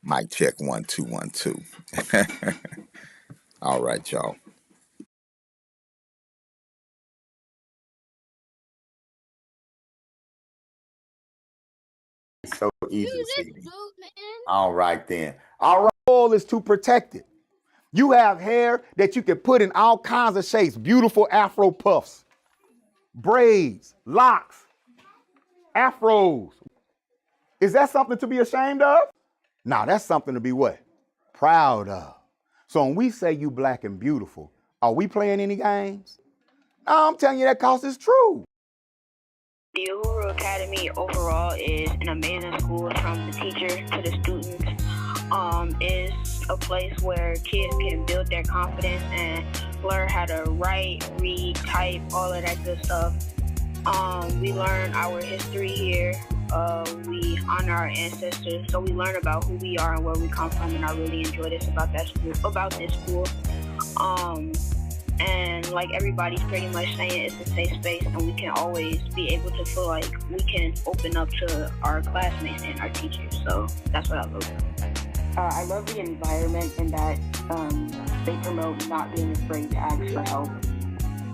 Mic check 1 2 1 2. All right, y'all. So easy to see. All right then. All right. All is to protect it. You have hair that you can put in all kinds of shapes. Beautiful afro puffs, braids, locks, afros. Is that something to be ashamed of? Now that's something to be what? Proud of. So when we say you black and beautiful, are we playing any games? No, I'm telling you that cause it's true. The Uhuru Academy overall is an amazing school from the teachers to the students. It's a place where kids can build their confidence and learn how to write, read, type, all of that good stuff. We learn our history here. We honor our ancestors, so we learn about who we are and where we come from, and I really enjoy this about this school. And like everybody's pretty much saying, it's a safe space, and we can always be able to feel like we can open up to our classmates and our teachers. So that's what I love. I love the environment and that they promote not being afraid to ask for help.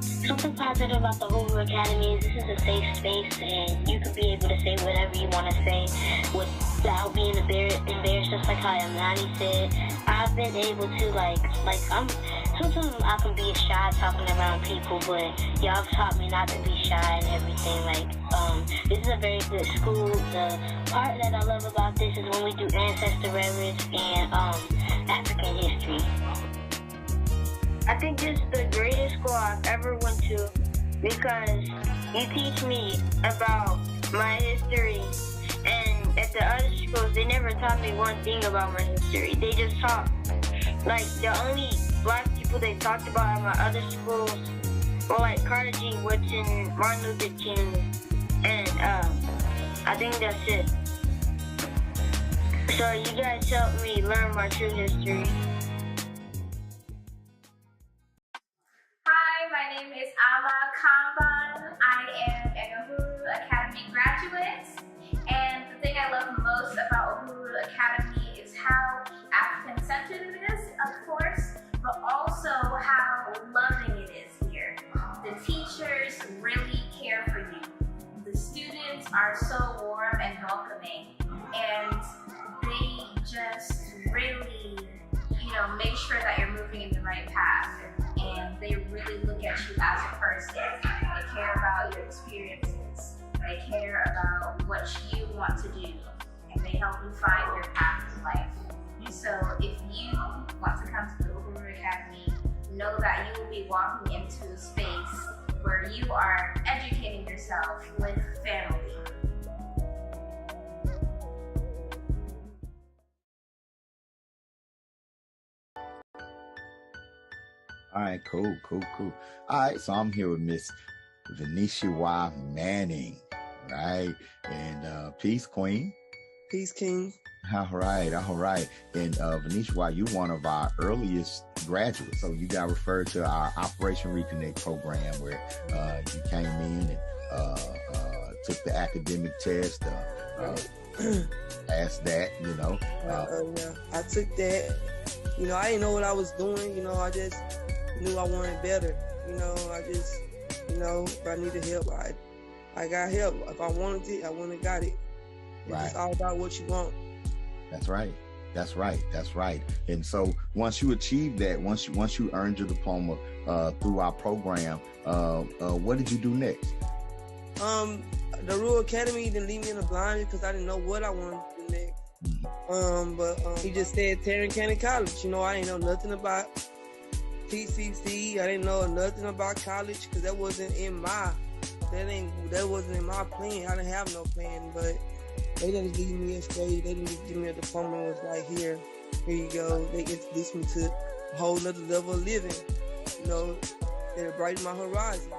Something positive about the Uhuru Academy is this is a safe space, and you can be able to say whatever you want to say without being embarrassed. Just like how Imani said, I've been able to sometimes I can be shy talking around people, but y'all have taught me not to be shy and everything. This is a very good school. The part that I love about this is when we do ancestor reverence and African history. I think this is the greatest school I've ever went to because you teach me about my history, and at the other schools they never taught me one thing about my history. They just taught, the only black people they talked about at my other schools were like Carter G. Woodson, Martin Luther King, and I think that's it. So you guys helped me learn my true history. Hi, my name is Ama Kamban. I am an Uhuru Academy graduate, and the thing I love most about Uhuru Academy is how African-centered it is, of course, but also how loving it is here. The teachers really care for you. The students are so warm and welcoming, and they just really, make sure that you're moving in the right path. And they really look at you as a person. They care about your experiences. They care about what you want to do. And they help you find your path in life. So if you want to come to the Uhuru Academy, know that you will be walking into a space where you are educating yourself with family. All right, cool. All right, so I'm here with Miss Venetia Y. Manning, right? And peace, Queen. Peace, King. All right. And Venetia Y, you're one of our earliest graduates. So you got referred to our Operation Reconnect program where you came in and took the academic test, passed that, Yeah, I took that. I didn't know what I was doing. I just knew I wanted better. If I needed help, I got help. If I wanted it, I went and got it. It's all about what you want. That's right. And so once you achieved that, once you earned your diploma through our program, what did you do next? The Rural Academy didn't leave me in the blind because I didn't know what I wanted to do next. But he just said Tarrant County College. I didn't know nothing about TCC. I didn't know nothing about college because that wasn't in my plan. I didn't have no plan. But they didn't leave me straight. They didn't just give me a diploma. It was like, here you go. They introduced me to a whole nother level of living. It brightened my horizon.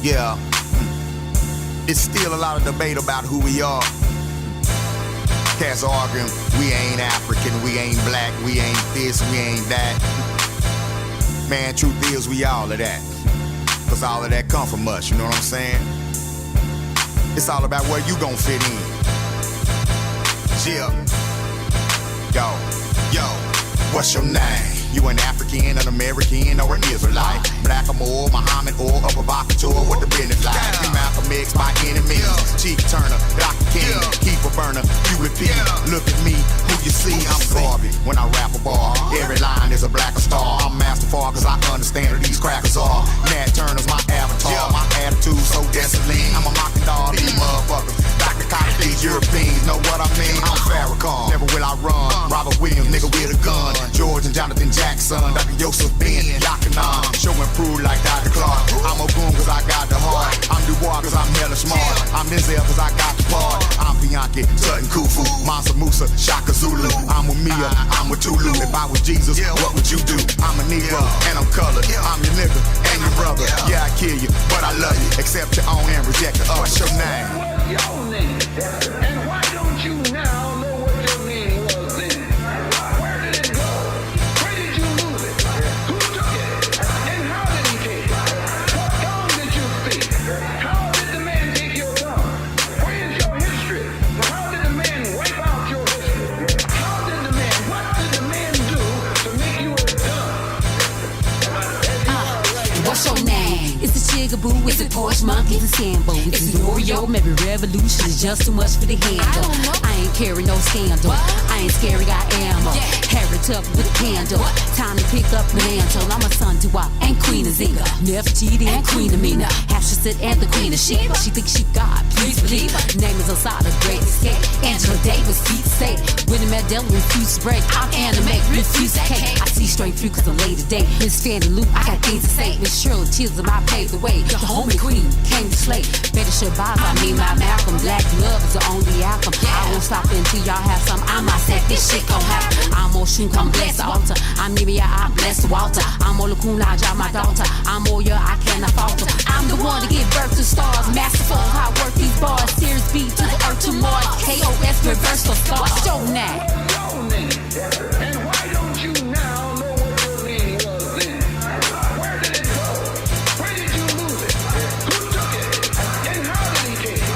Yeah, it's still a lot of debate about who we are. Cats arguing we ain't African, we ain't black, we ain't this, we ain't that. Man, truth is we all of that. Cause all of that come from us, you know what I'm saying? It's all about where you gon' fit in. Yeah. Yo, what's your name? You an African, an American, or an Israelite? Black or more, Muhammad or a provocateur, what the business like? Malcolm X, my enemies, Chief Turner, Dr. King, keep a burner, you repeat. Look at me, who you see, I'm garbage. When I rap a bar, every line is a blacker star. I'm masterful cause I understand who these crackers are. Nat Turner's my avatar, my attitude so desolate. I'm a mocking dog, these motherfuckers. Dr. Cotton, these Europeans, know what I mean? I'm Farrakhan, never will I run. Robert Williams, nigga with a gun. George and Jonathan Jackson, Dr. Yosef Ben, Yakanan. Show and prove like Dr. Clark. I'm a goon cause I got the heart. I'm Dubois cause I'm hella smart. I'm Denzel cause I got the part. I'm Bianchi, Sutton Kufu, Mansa Musa, Shaka Zulu. I'm with Mia, I'm with Tulu. If I was Jesus, what would you do? I'm a Negro and I'm colored. I'm your nigga and your brother. Yeah, I kill you, but I love you. Accept your own and reject the other. What's your name? What's your name? And why don't you now know what your name was then? Where did it go? Where did you lose it? Who took it? And how did he take it? What tongue did you speak? How did the man take your tongue? Where is your history? How did the man wipe out your history? How did the man, what did the man do to make you as dumb? What's your name? It's the Chigaboo, it's the Porsche Monkey, it's the Sambo, it's the Oreo, maybe Revolution is just too much for the handle. I ain't carry no scandal, I ain't scary, got ammo. Harry up with a candle, time to pick up the mantle. I'm a son to Wop and Queen of Zinga, Nefertiti and Queen Amina, Hatshepsut and the Queen of Sheba. She thinks she God, please believe her. Name is Osada, great escape. Angela Davis, feet state. Winnie Mandela, refuse to break. I'm animate, refuse to hate. I see straight through cause I'm late today. Miss Fanny Lou, I got things to say. Miss Shirley Chisholm, I paved the way. The homie queen came to slay. Better Shabazz, I mean my Malcolm. Black love is the only outcome. I won't stop until y'all have some. I might say this shit gon' happen. I'm on shrink, I'm blessed altar. I'm Nivea, I bless Walter. I'm Olakuna, I drive my daughter. I'm Oya, I cannot falter. I'm the one to give birth to stars. Masterful, how I work these bars. Series B to the earth to Mars. KOS, reversal stars. Show now. Your name. And why don't you now know what your name was then? Where did it go? Where did you lose it? Who took it? And how did he take it?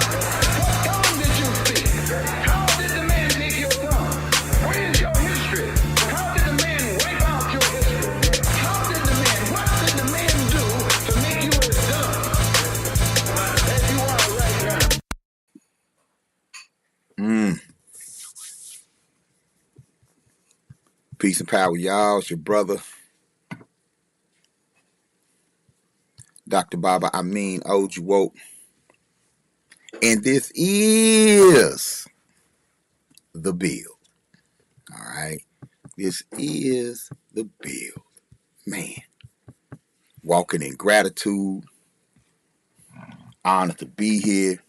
What tongue did you speak? How did the man take your tongue? Where is your history? How did the man wipe out your history? How did the man, what did the man do to make you as dumb as you are right now? Peace and power, y'all. It's your brother, Dr. Baba, Ojuwoke. And this is the build. All right. This is the build. Man. Walking in gratitude. Honored to be here.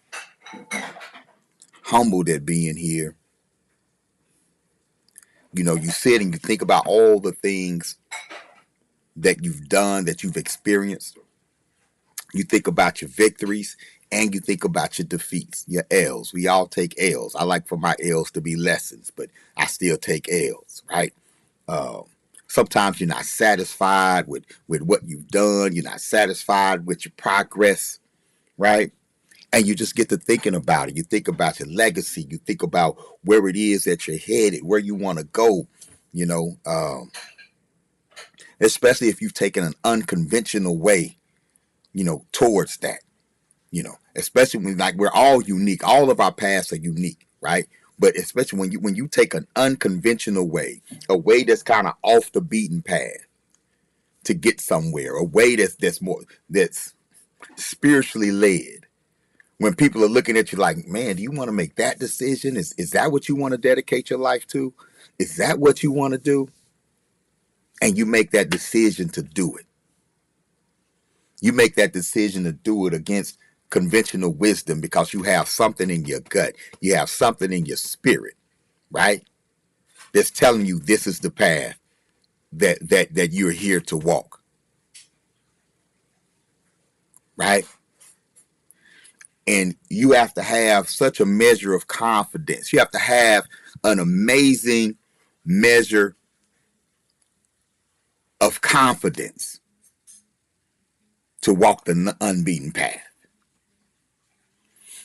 Humbled at being here. You know, you sit and you think about all the things that you've done, that you've experienced. You think about your victories and you think about your defeats, your L's. We all take L's. I like for my L's to be lessons, but I still take L's, right? Sometimes you're not satisfied with what you've done. You're not satisfied with your progress, right? And you just get to thinking about it. You think about your legacy. You think about where it is that you're headed, where you want to go, you know, especially if you've taken an unconventional way, you know, towards that, you know, especially when, like, we're all unique. All of our paths are unique, right? But especially when you take an unconventional way, a way that's kind of off the beaten path to get somewhere, a way that's spiritually led. When people are looking at you like, man, do you want to make that decision? Is that what you want to dedicate your life to? Is that what you want to do? And you make that decision to do it. You make that decision to do it against conventional wisdom because you have something in your gut. You have something in your spirit, right? That's telling you this is the path that you're here to walk. Right? And you have to have such a measure of confidence. You have to have an amazing measure of confidence to walk the unbeaten path.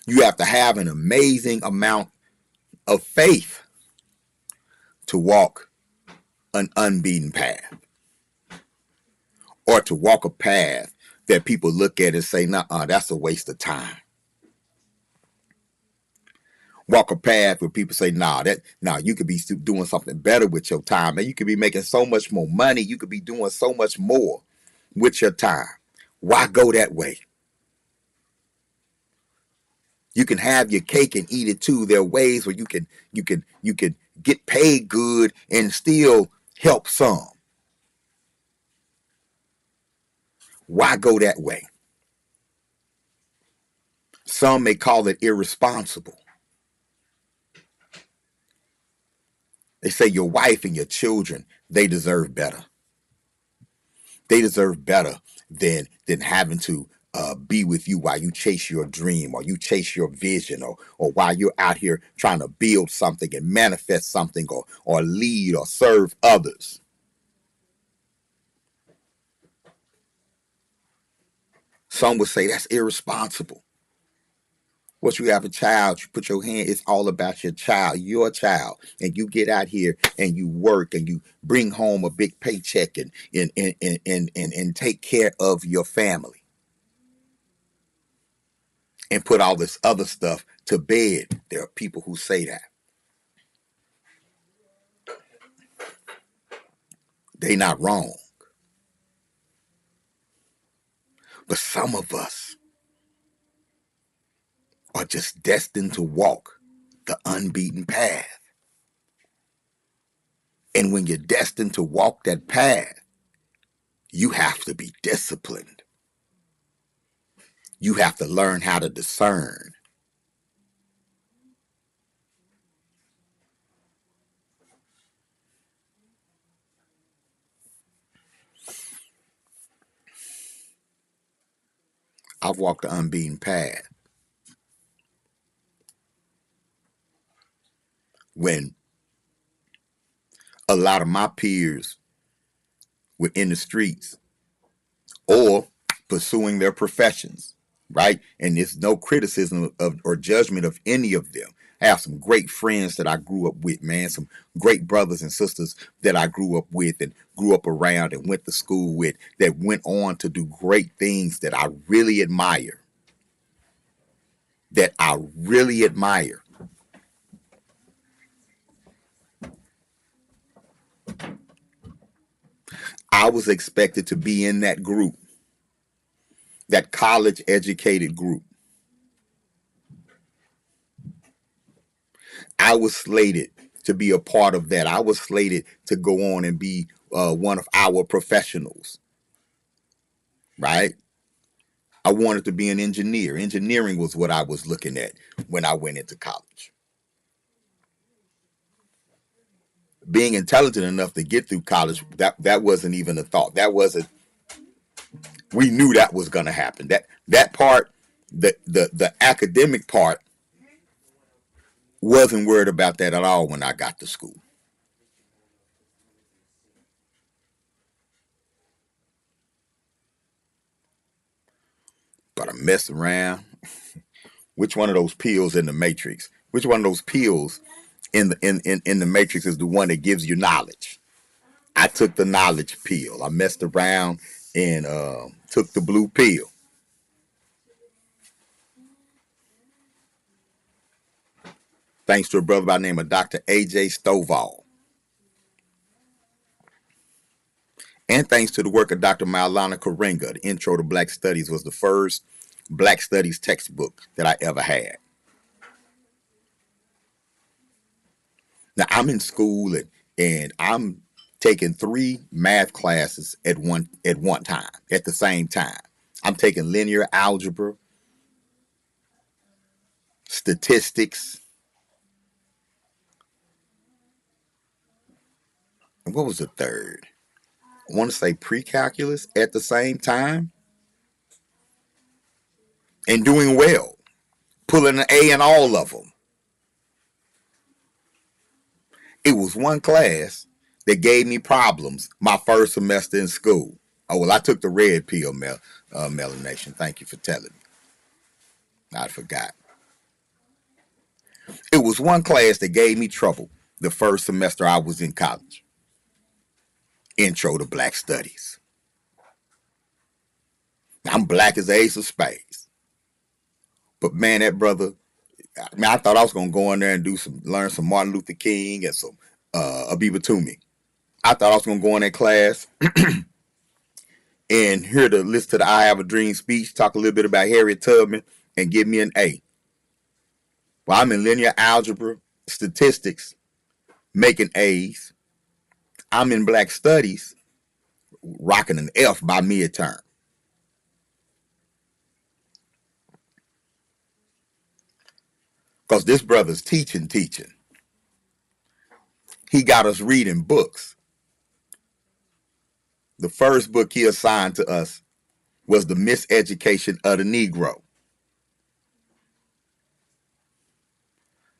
You have to have an amazing amount of faith to walk an unbeaten path, or to walk a path that people look at and say, nah, that's a waste of time. Walk a path where people say, nah, you could be doing something better with your time, and you could be making so much more money. You could be doing so much more with your time. Why go that way? You can have your cake and eat it too. There are ways where you can get paid good and still help some. Why go that way? Some may call it irresponsible. They say your wife and your children, they deserve better. They deserve better than having to be with you while you chase your dream, or you chase your vision, or while you're out here trying to build something and manifest something, or lead or serve others. Some would say that's irresponsible. Once you have a child, you put your hand, it's all about your child, and you get out here and you work and you bring home a big paycheck and take care of your family and put all this other stuff to bed. There are people who say that. They not wrong. But some of us are just destined to walk the unbeaten path. And when you're destined to walk that path, you have to be disciplined. You have to learn how to discern. I've walked the unbeaten path when a lot of my peers were in the streets or pursuing their professions, right? And there's no criticism of or judgment of any of them. I have some great friends that I grew up with, man, some great brothers and sisters that I grew up with and grew up around and went to school with, that went on to do great things that I really admire. I was expected to be in that group, that college educated group. I was slated to be a part of that. I was slated to go on and be one of our professionals, right? I wanted to be an engineer. Engineering was what I was looking at when I went into college. Being intelligent enough to get through college, that wasn't even a thought. We knew that was going to happen. That part, the academic part, wasn't worried about that at all when I got to school. But I messed around. Which one of those pills in the Matrix? Which one of those pills in the Matrix is the one that gives you knowledge? I took the knowledge pill. I messed around and took the blue pill. Thanks to a brother by the name of Dr. A.J. Stovall. And thanks to the work of Dr. Maulana Karenga. The Intro to Black Studies was the first Black Studies textbook that I ever had. Now I'm in school and I'm taking 3 math classes at one time, at the same time. I'm taking linear algebra, statistics, and what was the third? I want to say pre-calculus at the same time, and doing well. pulling an A in all of them. It was one class that gave me problems my first semester in school. Oh, well, I took the red pill, Melanation. Thank you for telling me. I forgot. It was one class that gave me trouble the first semester I was in college. Intro to Black Studies. I'm black as the ace of spades. But man, that brother, I thought I was going to go in there and learn some Martin Luther King and some Abiba Toomey. I thought I was going to go in that class and hear the listen to the I Have a Dream speech, talk a little bit about Harriet Tubman, and give me an A. Well, I'm in linear algebra, statistics, making A's. I'm in Black Studies, rocking an F by midterm. Because this brother's teaching. He got us reading books. The first book he assigned to us was The Miseducation of the Negro.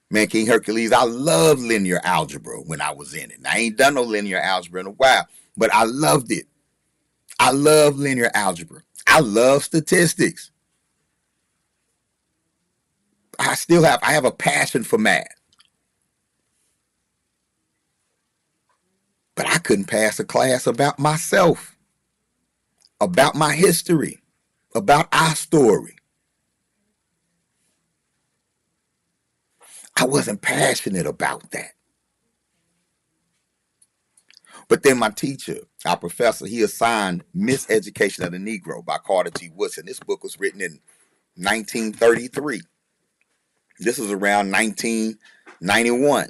Man, King Hercules, I loved linear algebra when I was in it. And I ain't done no linear algebra in a while, but I loved it. I love linear algebra. I love statistics. I have a passion for math. But I couldn't pass a class about myself, about my history, about our story. I wasn't passionate about that. But then my teacher, our professor, he assigned Miseducation of the Negro by Carter G. Woodson. This book was written in 1933. This was around 1991.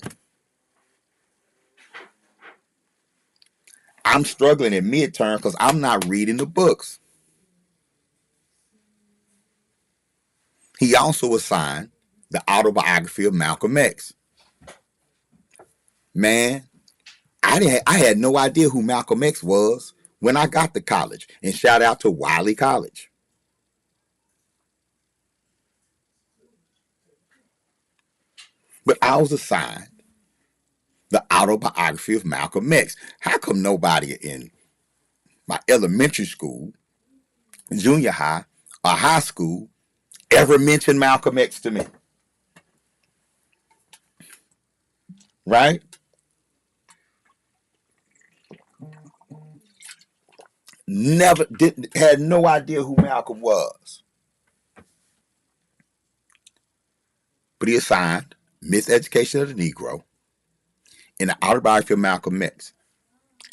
I'm struggling at midterm because I'm not reading the books. He also assigned the autobiography of Malcolm X. Man, I had no idea who Malcolm X was when I got to college. And shout out to Wiley College. But I was assigned the autobiography of Malcolm X. How come nobody in my elementary school, junior high, or high school ever mentioned Malcolm X to me? Right? Had no idea who Malcolm was. But he assigned Miseducation of the Negro and the autobiography of Malcolm X.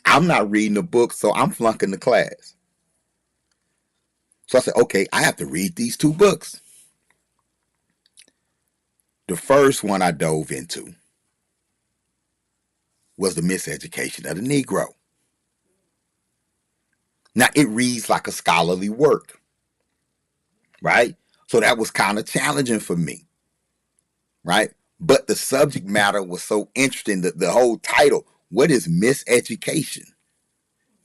I'm not reading the book, so I'm flunking the class. So I said, okay, I have to read these two books. The first one I dove into was The Miseducation of the Negro. Now, it reads like a scholarly work, right? So that was kind of challenging for me, right? But the subject matter was so interesting, the whole title, what is miseducation?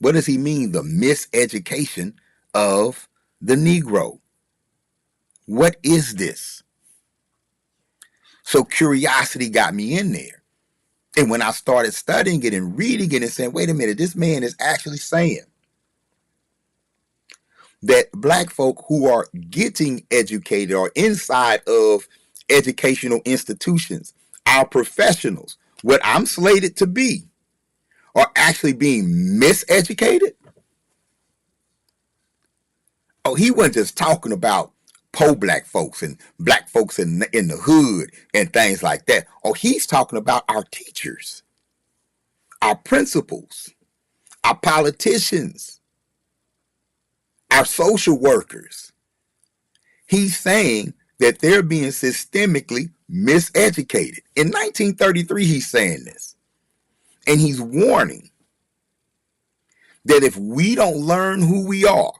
What does he mean, the miseducation of the Negro? What is this? So curiosity got me in there. And when I started studying it and reading it and saying, wait a minute, this man is actually saying that black folk who are getting educated or inside of educational institutions, our professionals, what I'm slated to be, are actually being miseducated. Oh, he wasn't just talking about poor black folks and black folks in the hood and things like that. Oh, he's talking about our teachers, our principals, our politicians, our social workers. He's saying that they're being systemically miseducated. In 1933, he's saying this. And he's warning that if we don't learn who we are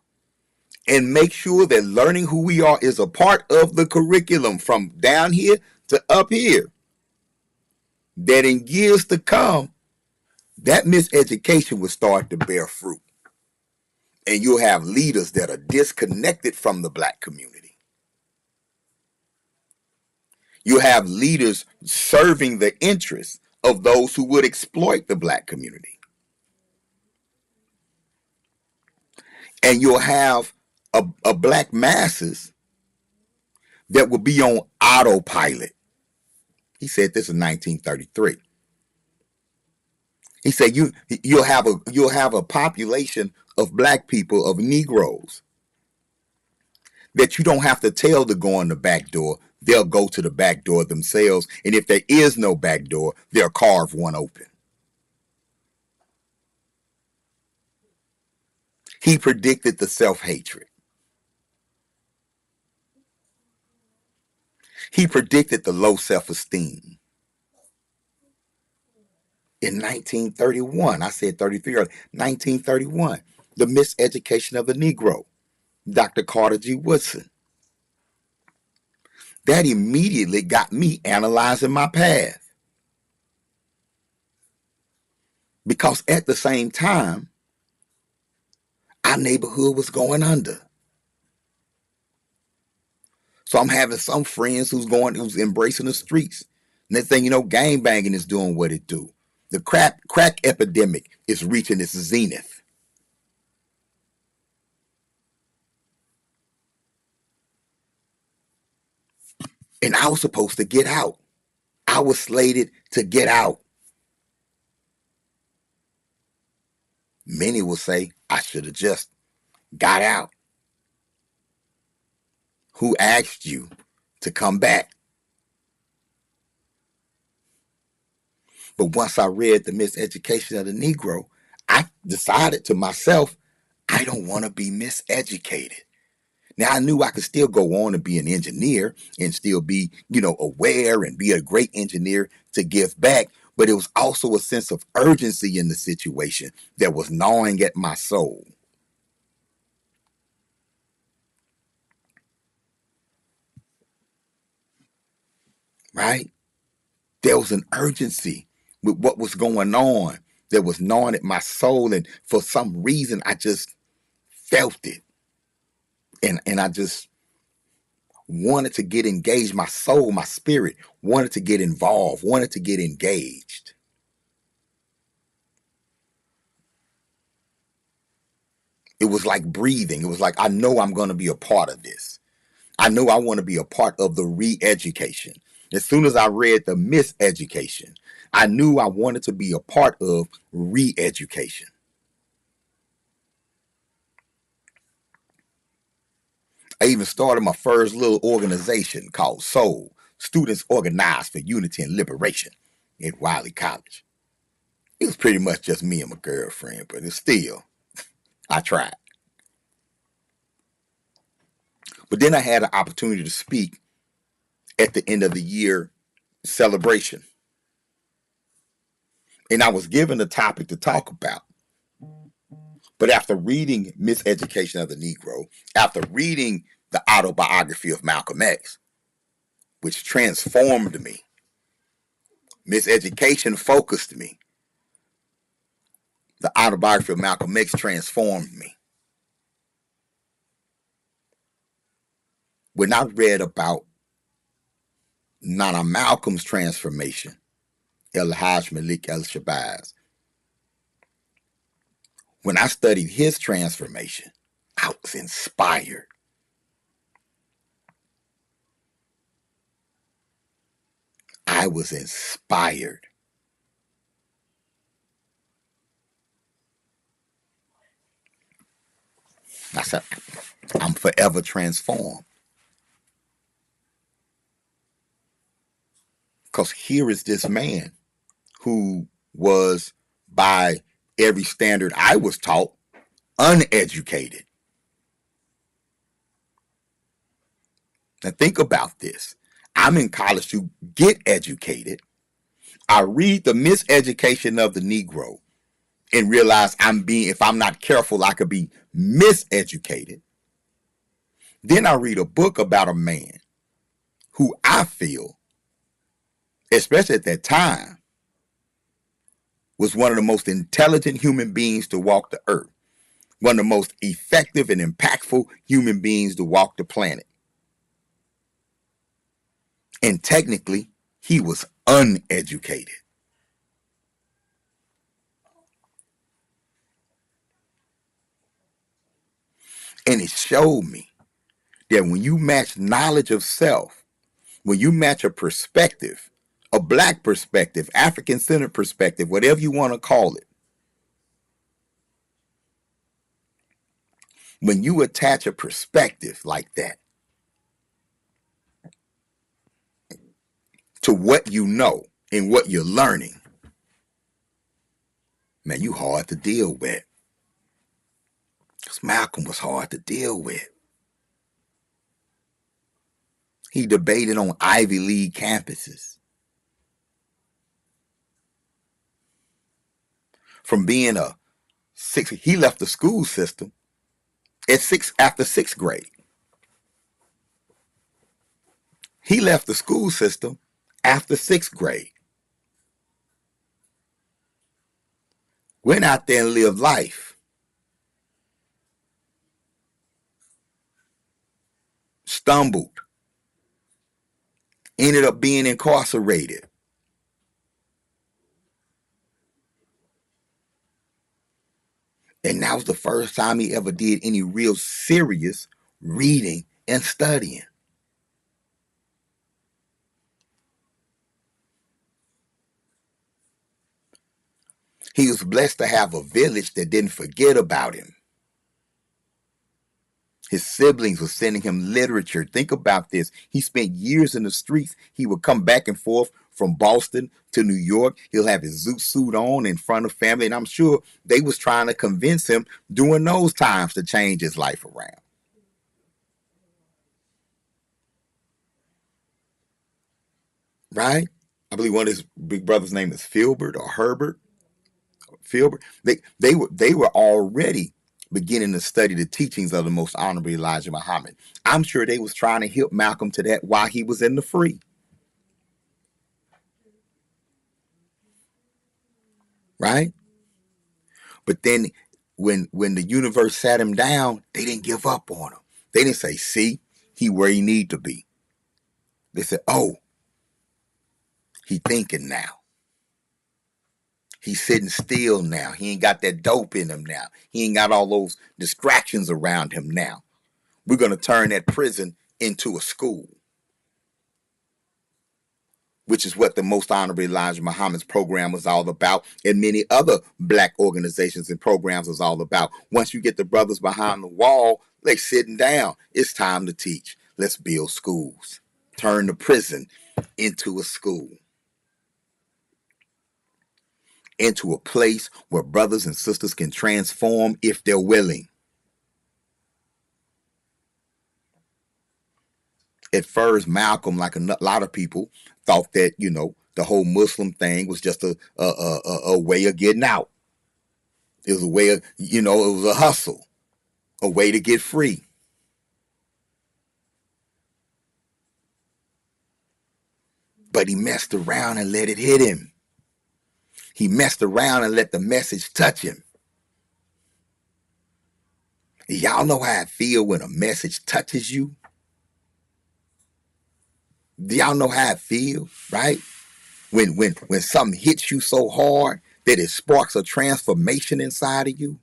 and make sure that learning who we are is a part of the curriculum from down here to up here, that in years to come, that miseducation will start to bear fruit. And you'll have leaders that are disconnected from the black community. You have leaders serving the interests of those who would exploit the black community. And you'll have a black masses that will be on autopilot. He said this in 1933. He said you'll have a population of black people, of Negroes, that you don't have to tell to go on the back door. They'll go to the back door themselves. And if there is no back door, they'll carve one open. He predicted the self-hatred. He predicted the low self-esteem. In 1931, I said 33 earlier, 1931, the miseducation of the Negro, Dr. Carter G. Woodson. That immediately got me analyzing my path. Because at the same time, our neighborhood was going under. So I'm having some friends who's embracing the streets. Next thing you know, gang banging is doing what it do. The crack epidemic is reaching its zenith. And I was supposed to get out. I was slated to get out. Many will say I should have just got out. Who asked you to come back? But once I read The Miseducation of the Negro, I decided to myself, I don't want to be miseducated. Now, I knew I could still go on and be an engineer and still be, aware and be a great engineer to give back. But it was also a sense of urgency in the situation that was gnawing at my soul. Right? There was an urgency with what was going on that was gnawing at my soul. And for some reason, I just felt it. And I just wanted to get engaged. My soul, my spirit wanted to get involved, wanted to get engaged. It was like breathing. It was like, I know I'm going to be a part of this. I know I want to be a part of the re-education. As soon as I read The Miseducation, I knew I wanted to be a part of re-education. I even started my first little organization called SOUL, Students Organized for Unity and Liberation, at Wiley College. It was pretty much just me and my girlfriend, but it's still, I tried. But then I had an opportunity to speak at the end of the year celebration. And I was given a topic to talk about. But after reading Miseducation of the Negro, after reading the autobiography of Malcolm X, which transformed me, Miseducation focused me. The autobiography of Malcolm X transformed me. When I read about Nana Malcolm's transformation, El-Haj Malik El-Shabazz, when I studied his transformation, I was inspired. I was inspired. I said, I'm forever transformed. Because here is this man who was, by every standard I was taught, uneducated. Now think about this. I'm in college to get educated. I read The Miseducation of the Negro and realize if I'm not careful, I could be miseducated. Then I read a book about a man who I feel, especially at that time, was one of the most intelligent human beings to walk the earth, one of the most effective and impactful human beings to walk the planet. And technically, he was uneducated. And it showed me that when you match knowledge of self, when you match a perspective, a black perspective, African-centered perspective, whatever you want to call it, when you attach a perspective like that to what you know and what you're learning, man, you hard to deal with. Because Malcolm was hard to deal with. He debated on Ivy League campuses. From being a he left the school system after sixth grade. He left the school system after sixth grade. Went out there and lived life. Stumbled. Ended up being incarcerated. And that was the first time he ever did any real serious reading and studying. He was blessed to have a village that didn't forget about him. His siblings were sending him literature. Think about this. He spent years in the streets. He would come back and forth from Boston to New York. He'll have his zoot suit on in front of family. And I'm sure they was trying to convince him during those times to change his life around. Right? I believe one of his big brother's name is Filbert or Herbert. Filbert. They were already beginning to study the teachings of the most honorable Elijah Muhammad. I'm sure they was trying to help Malcolm to that while he was in the free. Right? But then when the universe sat him down, they didn't give up on him. They didn't say, see, he where he need to be. They said, oh, he thinking now. He's sitting still now. He ain't got that dope in him now. He ain't got all those distractions around him now. We're going to turn that prison into a school, which is what the Most Honorable Elijah Muhammad's program was all about, and many other black organizations and programs was all about. Once you get the brothers behind the wall, they sitting down. It's time to teach. Let's build schools. Turn the prison into a school. Into a place where brothers and sisters can transform if they're willing. At first, Malcolm, like a lot of people, thought that, the whole Muslim thing was just a way of getting out. It was a way of, it was a hustle, a way to get free. But he messed around and let it hit him. He messed around and let the message touch him. Y'all know how I feel when a message touches you? Do y'all know how it feels, right? When something hits you so hard that it sparks a transformation inside of you?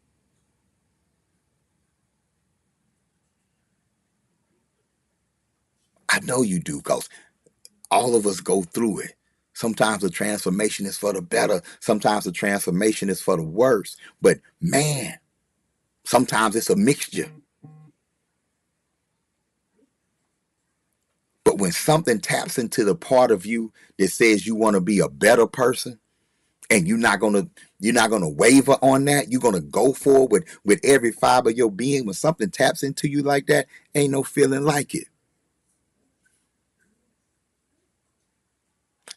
I know you do, because all of us go through it. Sometimes the transformation is for the better. Sometimes the transformation is for the worse. But man, sometimes it's a mixture. But when something taps into the part of you that says you want to be a better person, and you're not gonna waver on that, you're gonna go forward with every fiber of your being. When something taps into you like that, ain't no feeling like it.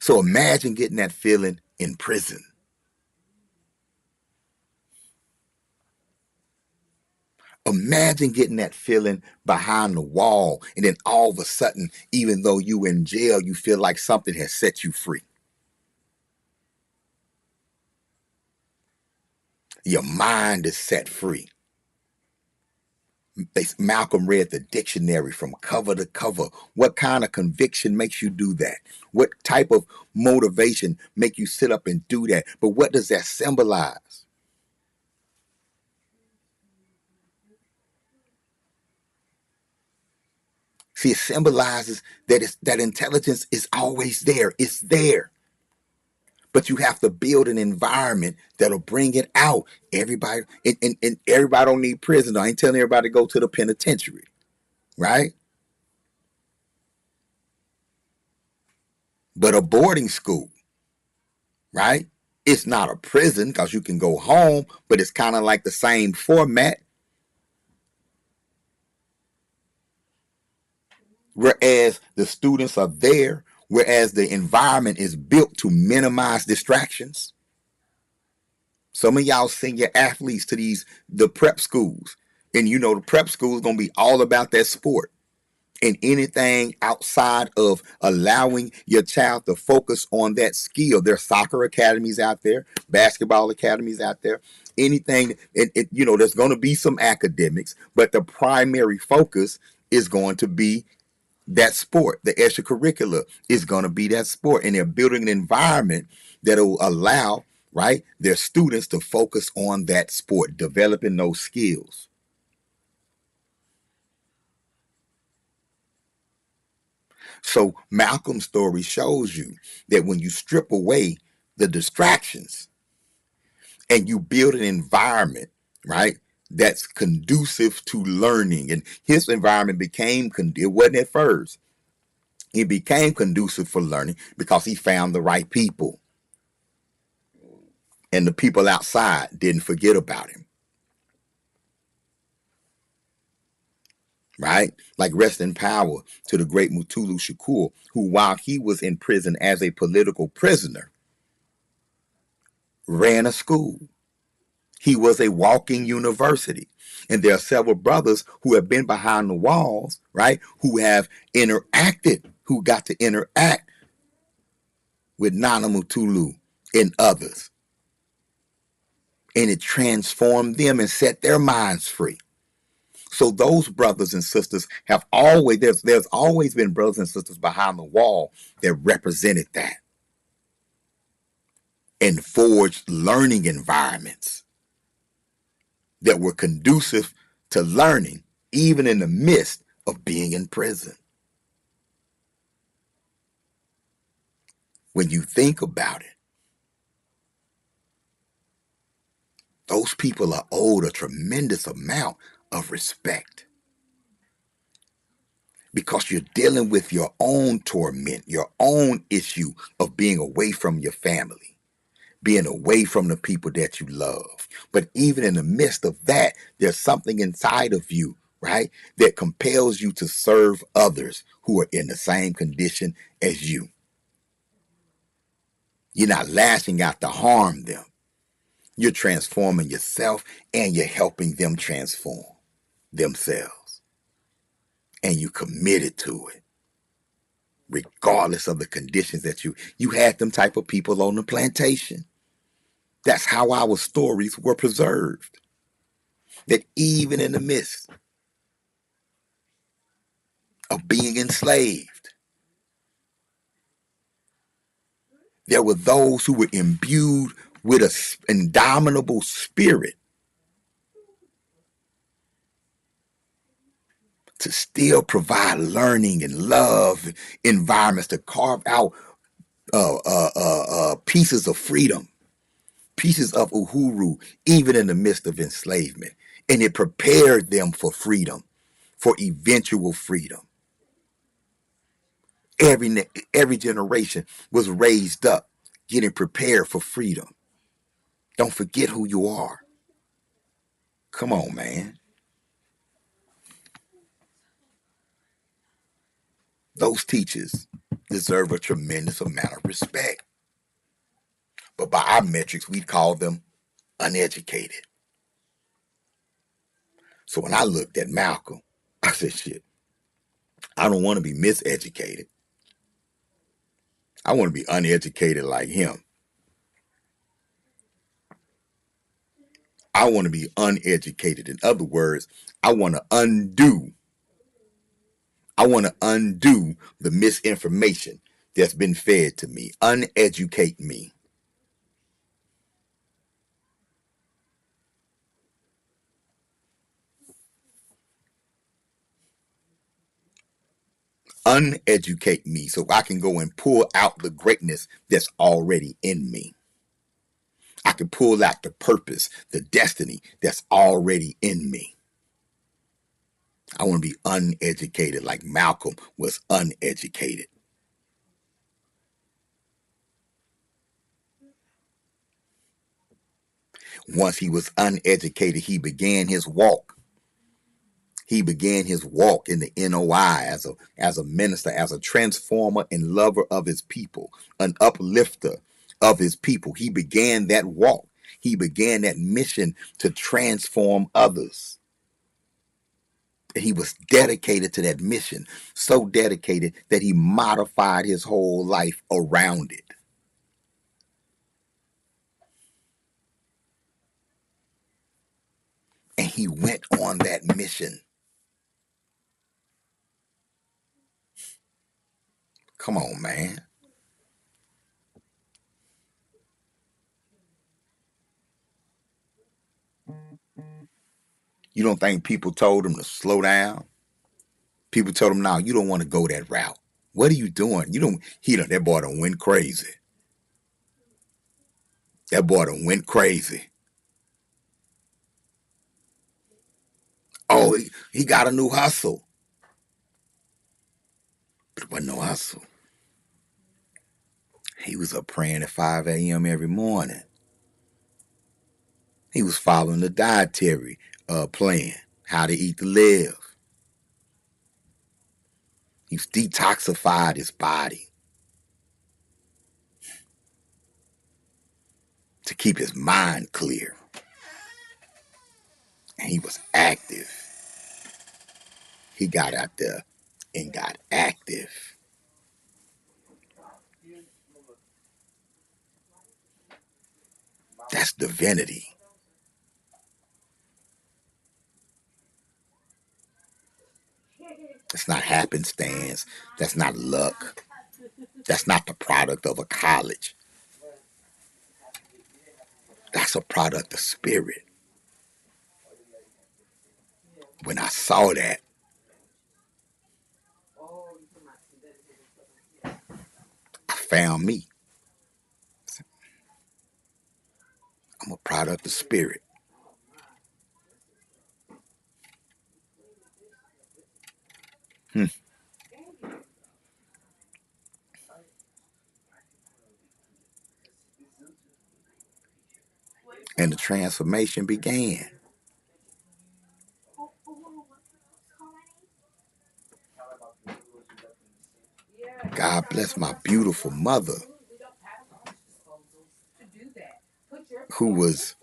So imagine getting that feeling in prison. Imagine getting that feeling behind the wall, and then all of a sudden, even though you in jail, you feel like something has set you free. Your mind is set free. Malcolm read the dictionary from cover to cover. What kind of conviction makes you do that? What type of motivation make you sit up and do that? But what does that symbolize? See, it symbolizes that intelligence is always there. It's there. But you have to build an environment that'll bring it out. Everybody, and everybody don't need prison. I ain't telling everybody to go to the penitentiary, right? But a boarding school, right? It's not a prison because you can go home, but it's kind of like the same format. Whereas the students are there, whereas the environment is built to minimize distractions. Some of y'all send your athletes to the prep schools, and you know the prep school is going to be all about that sport. And anything outside of allowing your child to focus on that skill, there's soccer academies out there, basketball academies out there, anything, there's going to be some academics, but the primary focus is going to be that sport. The extracurricular is going to be that sport. And they're building an environment that will allow, right, their students to focus on that sport, developing those skills. So Malcolm's story shows you that when you strip away the distractions and you build an environment, right, that's conducive to learning, and his environment it wasn't at first. It became conducive for learning because he found the right people. And the people outside didn't forget about him. Right? Like rest in power to the great Mutulu Shakur, who while he was in prison as a political prisoner, ran a school. He was a walking university. And there are several brothers who have been behind the walls, right? Who have who got to interact with Nana Mutulu and others. And it transformed them and set their minds free. So those brothers and sisters have there's always been brothers and sisters behind the wall that represented that and forged learning environments that were conducive to learning, even in the midst of being in prison. When you think about it, those people are owed a tremendous amount of respect. Because you're dealing with your own torment, your own issue of being away from your family, being away from the people that you love. But even in the midst of that, there's something inside of you, right, that compels you to serve others who are in the same condition as you. You're not lashing out to harm them. You're transforming yourself and you're helping them transform themselves. And you committed to it. Regardless of the conditions that you had them type of people on the plantation. That's how our stories were preserved. That even in the midst of being enslaved, there were those who were imbued with an indomitable spirit to still provide learning and love environments, to carve out pieces of freedom, pieces of uhuru, even in the midst of enslavement. And it prepared them for freedom, for eventual freedom. Every generation was raised up, getting prepared for freedom. Don't forget who you are. Come on, man. Those teachers deserve a tremendous amount of respect. But by our metrics, we'd call them uneducated. So when I looked at Malcolm, I said, shit, I don't want to be miseducated. I want to be uneducated like him. I want to be uneducated. In other words, I want to undo. I want to undo the misinformation that's been fed to me. Uneducate me. Uneducate me so I can go and pull out the greatness that's already in me. I can pull out the purpose, the destiny that's already in me. I want to be uneducated like Malcolm was uneducated. Once he was uneducated, he began his walk. He began his walk in the NOI as a minister, as a transformer and lover of his people, an uplifter of his people. He began that walk. He began that mission to transform others. He was dedicated to that mission, so dedicated that he modified his whole life around it. And he went on that mission. Come on, man. You don't think people told him to slow down? People told him, no, you don't want to go that route. What are you doing? That boy done went crazy. That boy done went crazy. Oh, he got a new hustle. But it wasn't no hustle. He was up praying at 5 a.m. every morning. He was following the dietary plan, how to eat to live. He's detoxified his body to keep his mind clear. And he was active. He got out there and got active. That's divinity. That's not happenstance. That's not luck. That's not the product of a college. That's a product of spirit. When I saw that, I found me. I'm a product of spirit. And the transformation began. God bless my beautiful mother, who was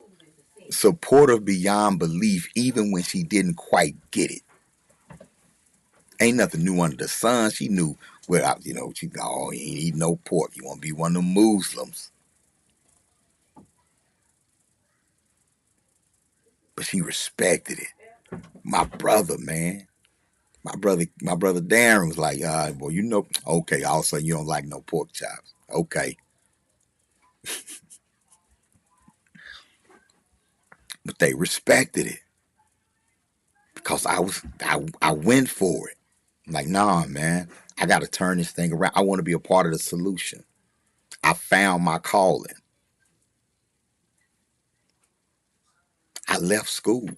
supportive beyond belief, even when she didn't quite get it. Ain't nothing new under the sun. She knew without, she oh, you ain't eat no pork. You want to be one of them Muslims. But she respected it. My brother, man. My brother Darren was like, boy, okay, all of a sudden you don't like no pork chops. Okay. But they respected it because I went for it. I'm like, nah, man, I got to turn this thing around. I want to be a part of the solution. I found my calling. I left school.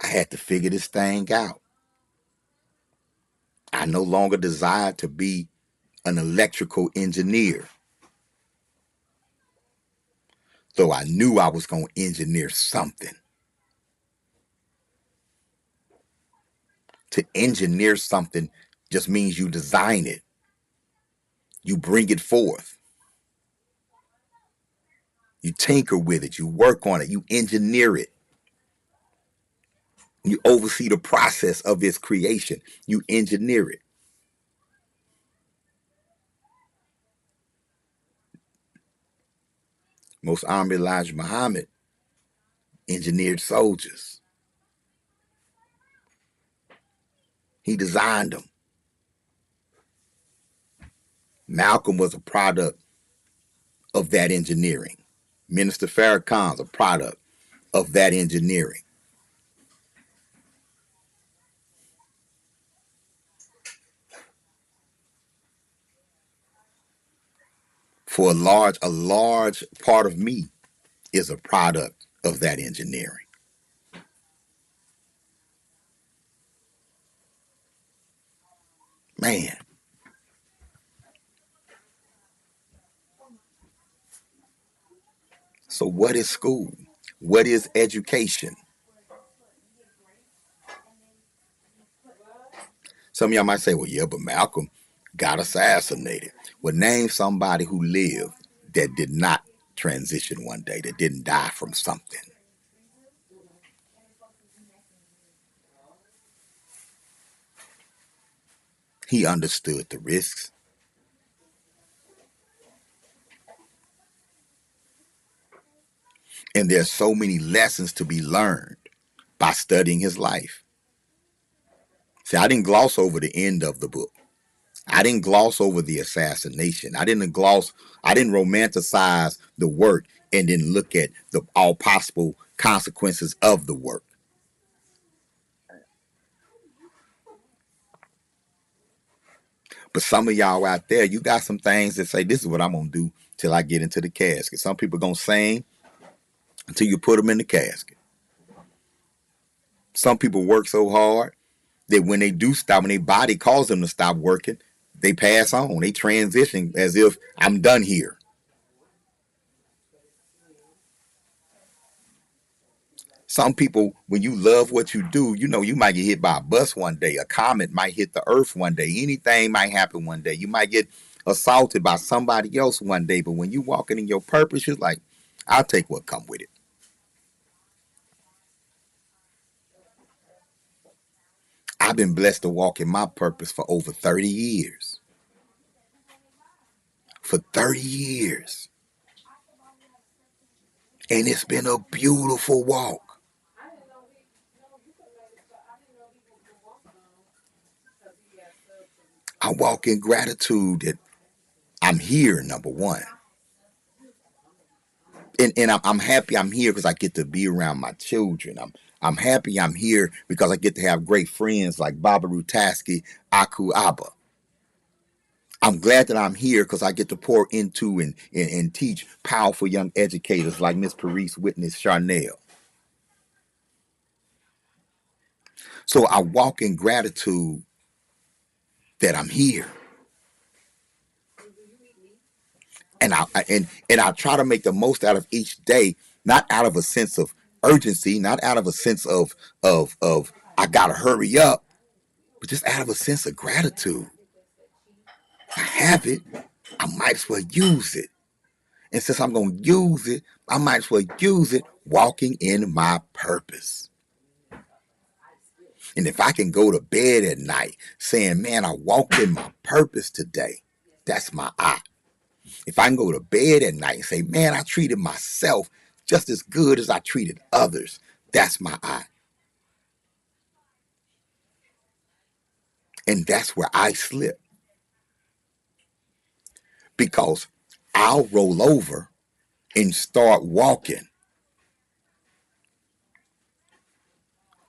I had to figure this thing out. I no longer desired to be an electrical engineer. So I knew I was going to engineer something. To engineer something just means you design it. You bring it forth. You tinker with it. You work on it. You engineer it. You oversee the process of its creation. You engineer it. Most Honorable Elijah Muhammad engineered soldiers. He designed them. Malcolm was a product of that engineering. Minister Farrakhan's a product of that engineering. For a large part of me is a product of that engineering. Man. So what is school? What is education? Some of y'all might say, well, yeah, but Malcolm got assassinated. Well, name somebody who lived that did not transition one day, that didn't die from something. He understood the risks. And there's so many lessons to be learned by studying his life. See, I didn't gloss over the end of the book. I didn't gloss over the assassination. I didn't romanticize the work and then look at the all possible consequences of the work. But some of y'all out there, you got some things that say, this is what I'm going to do till I get into the casket. Some people going to sing until you put them in the casket. Some people work so hard that when they do stop, when their body calls them to stop working, they pass on. They transition as if I'm done here. Some people, when you love what you do, you know, you might get hit by a bus one day. A comet might hit the earth one day. Anything might happen one day. You might get assaulted by somebody else one day. But when you walking in your purpose, you're like, I'll take what come with it. I've been blessed to walk in my purpose for over 30 years. For 30 years. And it's been a beautiful walk. I walk in gratitude that I'm here, number one. And I'm happy I'm here because I get to be around my children. I'm happy I'm here because I get to have great friends like Baba Rutaski, Aku Abba. I'm glad that I'm here because I get to pour into and teach powerful young educators like Miss Paris Witness Charnel. So I walk in gratitude that I'm here. And I try to make the most out of each day, not out of a sense of urgency, not out of a sense of I gotta hurry up, but just out of a sense of gratitude. I have it, I might as well use it. And since I'm gonna use it, I might as well use it walking in my purpose. And if I can go to bed at night saying, man, I walked in my purpose today, that's my I. If I can go to bed at night and say, man, I treated myself just as good as I treated others, that's my I. And that's where I slip. Because I'll roll over and start walking.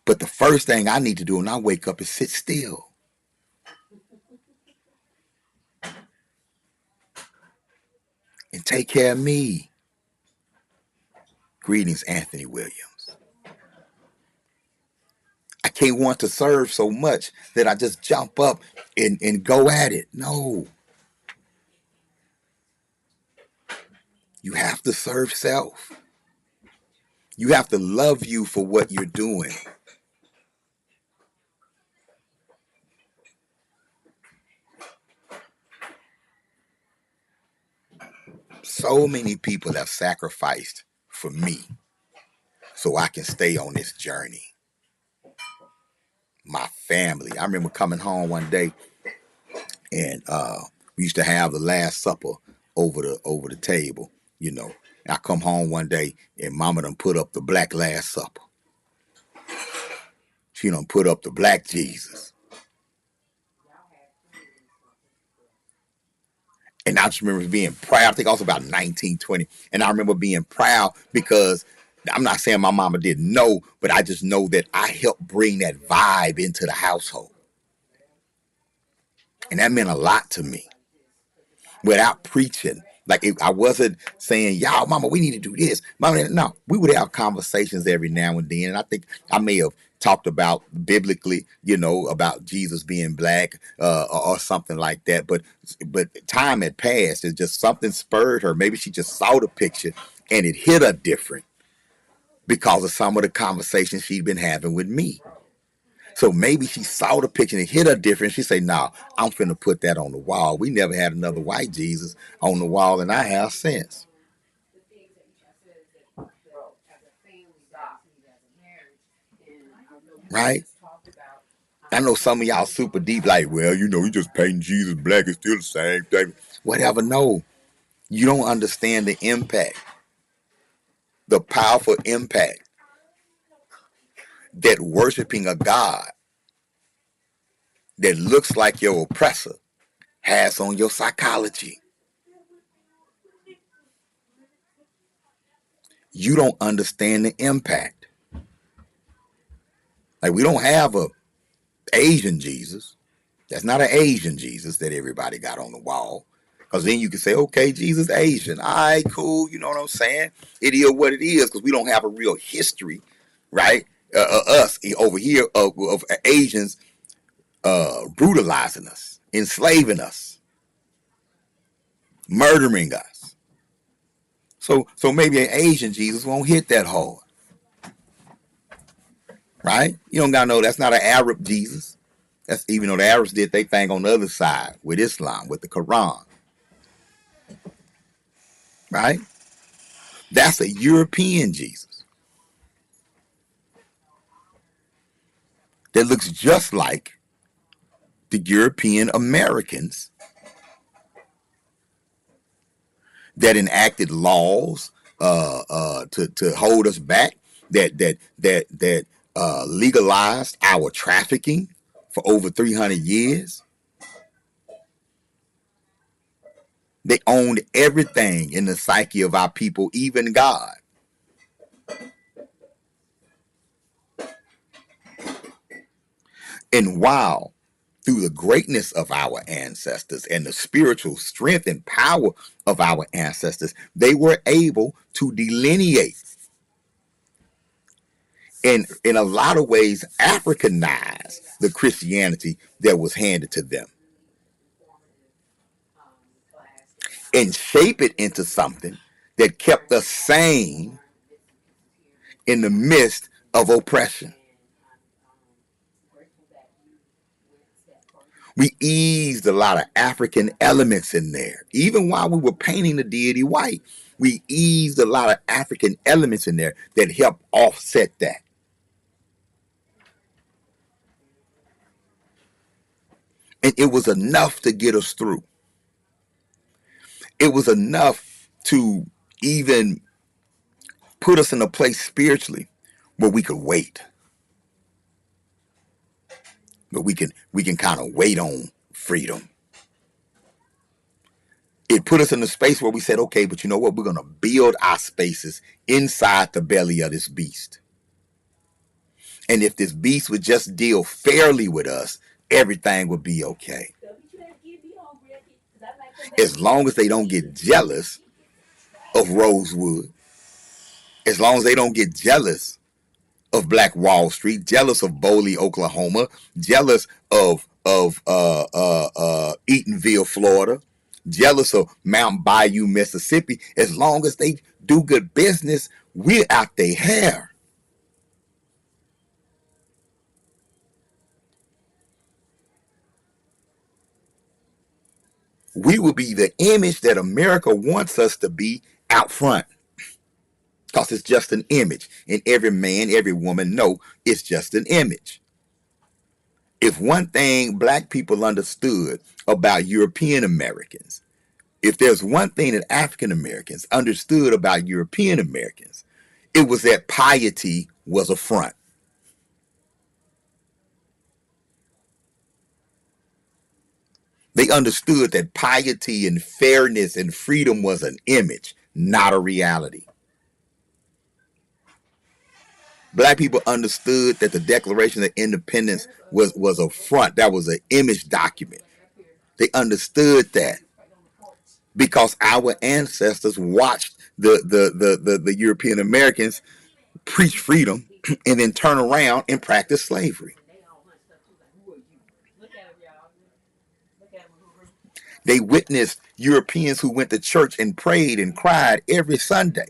But the first thing I need to do when I wake up is sit still. And take care of me. Greetings, Anthony Williams. I can't want to serve so much that I just jump up and go at it. No. You have to serve self. You have to love you for what you're doing. So many people have sacrificed for me so I can stay on this journey. My family. I remember coming home one day and we used to have the Last Supper over the table. you know. I come home one day and mama done put up the black Last Supper. She done put up the black Jesus. And I just remember being proud. I think I was about 19, 20. And I remember being proud because I'm not saying my mama didn't know, but I just know that I helped bring that vibe into the household. And that meant a lot to me. Without preaching. Like I wasn't saying, y'all, mama, we need to do this. Mama, no, we would have conversations every now and then. And I think I may have talked about biblically, you know, about Jesus being black or something like that. But time had passed. It just something spurred her. Maybe she just saw the picture and it hit her different because of some of the conversations she'd been having with me. So maybe she saw the picture and it hit her different. She say, "No, I'm finna put that on the wall." We never had another white Jesus on the wall in our house since. Right? I know some of y'all super deep, like, well, you know, you just painting Jesus black, it's still the same thing. Whatever, no. You don't understand the impact, the powerful impact that worshiping a God that looks like your oppressor has on your psychology. You don't understand the impact. Like, we don't have a Asian Jesus. That's not an Asian Jesus that everybody got on the wall. Because then you can say, okay, Jesus Asian. All right, cool. You know what I'm saying? It is what it is because we don't have a real history, right? Us over here of Asians brutalizing us, enslaving us, murdering us. So maybe an Asian Jesus won't hit that hard, right? You don't gotta know that's not an Arab Jesus. That's even though the Arabs did their thing on the other side with Islam, with the Quran, right? That's a European Jesus that looks just like the European Americans that enacted laws to hold us back, that legalized our trafficking for over 300 years. They owned everything in the psyche of our people, even God. And while through the greatness of our ancestors and the spiritual strength and power of our ancestors, they were able to delineate and in a lot of ways Africanize the Christianity that was handed to them and shape it into something that kept us sane in the midst of oppression. We eased a lot of African elements in there. Even while we were painting the deity white, we eased a lot of African elements in there that helped offset that. And it was enough to get us through. It was enough to even put us in a place spiritually where we could wait. But we can kind of wait on freedom. It put us in a space where we said, okay, but you know what? We're going to build our spaces inside the belly of this beast. And if this beast would just deal fairly with us, everything would be okay. As long as they don't get jealous of Rosewood, as long as they don't get jealous of Black Wall Street, jealous of Boley, Oklahoma, jealous of Eatonville, Florida, jealous of Mount Bayou, Mississippi, as long as they do good business, we're out their hair. We will be the image that America wants us to be out front. Because it's just an image. And every man, every woman know it's just an image. If one thing Black people understood about European Americans If there's one thing that African Americans understood about European Americans, it was that piety was a front. They understood that piety and fairness and freedom was an image, not a reality. Black people understood that the Declaration of Independence was a front. That was an image document. They understood that because our ancestors watched the European Americans preach freedom and then turn around and practice slavery. They witnessed Europeans who went to church and prayed and cried every Sunday.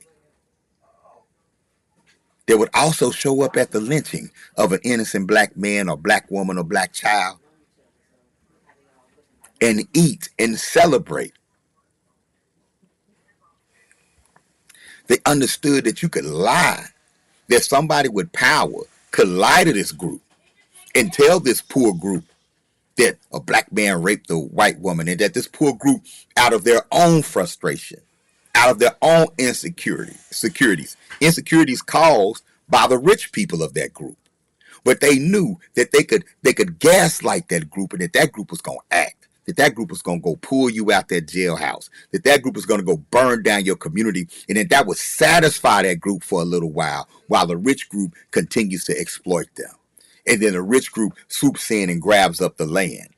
They would also show up at the lynching of an innocent black man or black woman or black child and eat and celebrate. They understood that you could lie, that somebody with power could lie to this group and tell this poor group that a black man raped a white woman, and that this poor group, out of their own frustration, out of their own insecurities caused by the rich people of that group. But they knew that they could gaslight that group, and that group was going to act, that group was going to go pull you out that jailhouse, that group was going to go burn down your community, and that would satisfy that group for a little while the rich group continues to exploit them. And then the rich group swoops in and grabs up the land